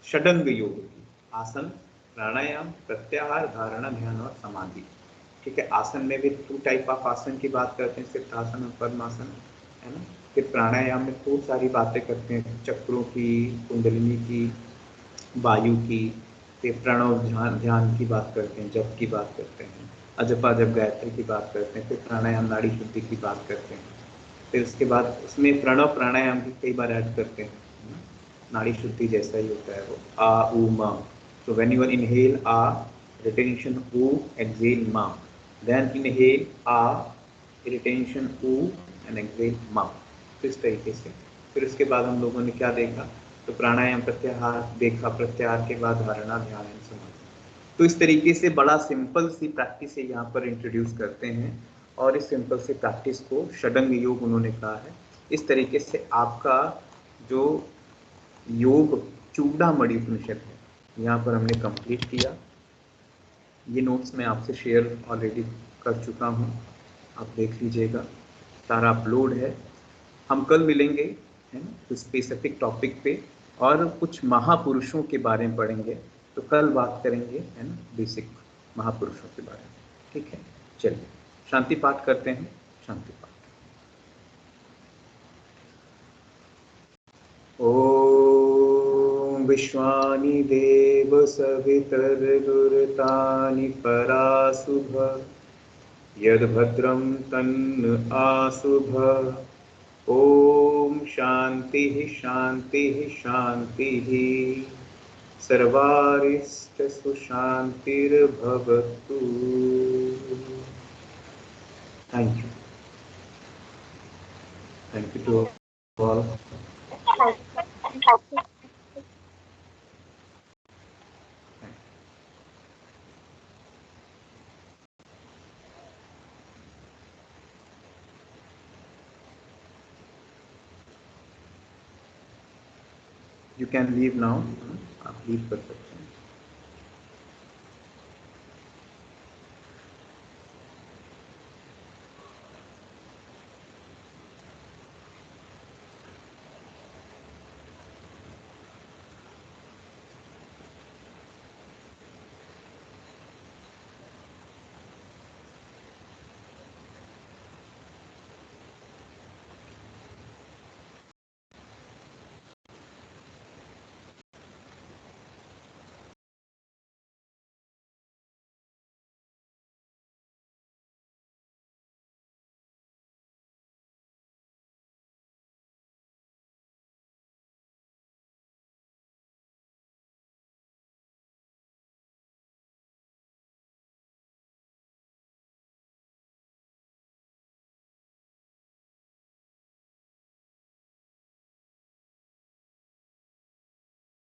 षडंग योग की, आसन, प्राणायाम, प्रत्याहार, धारणा, ध्यान और समाधि, ठीक है। आसन में भी 2 टाइप ऑफ आसन की बात करते हैं, सिद्धासन और पद्मासन, है ना। फिर प्राणायाम में खूब सारी बातें करते हैं, चक्रों की, कुंडलिनी की, वायु की, फिर प्रणव ध्यान की बात करते हैं, जप की बात करते हैं, अजपा जप गायत्री की बात करते हैं, फिर प्राणायाम नाड़ी शुद्धि की बात करते हैं, फिर उसके बाद उसमें प्रणव प्राणायाम भी कई बार ऐड करते हैं, नाड़ी शुद्धि जैसा ही होता है वो, आ उ मा। So when you inhale a, retention u, exhale ma, then inhale a, retention u and exhale ma। तो इस तरीके से फिर उसके बाद हम लोगों ने क्या देखा, तो प्राणायाम प्रत्याहार देखा, प्रत्याहार के बाद धारणा, ध्यान, समाधि। तो इस तरीके से बड़ा सिंपल सी प्रैक्टिस है यहाँ पर इंट्रोड्यूस करते हैं, और इस सिंपल सी प्रैक्टिस को षडंग योग उन्होंने कहा है। इस तरीके से आपका जो योग चूड़ामणि उपनिषद है यहाँ पर हमने कंप्लीट किया। ये नोट्स मैं आपसे शेयर ऑलरेडी कर चुका हूँ, आप देख लीजिएगा, सारा अपलोड है। हम कल मिलेंगे, है ना, तो स्पेसिफिक टॉपिक पे और कुछ महापुरुषों के बारे में पढ़ेंगे। तो कल बात करेंगे, है ना, बेसिक महापुरुषों के बारे में, ठीक है। चलिए शांति पाठ करते हैं, शांति पाठ। ओम विश्वानि देव सवितर्दुर्तानि पराशुभ, यद्भद्रं तन्न आशुभ। ओम शांति शांति शांति, सर्वारिष्ट सुशांतिर्भवतु। Thank you to all. You can leave now, आप लीव कर सकते हैं।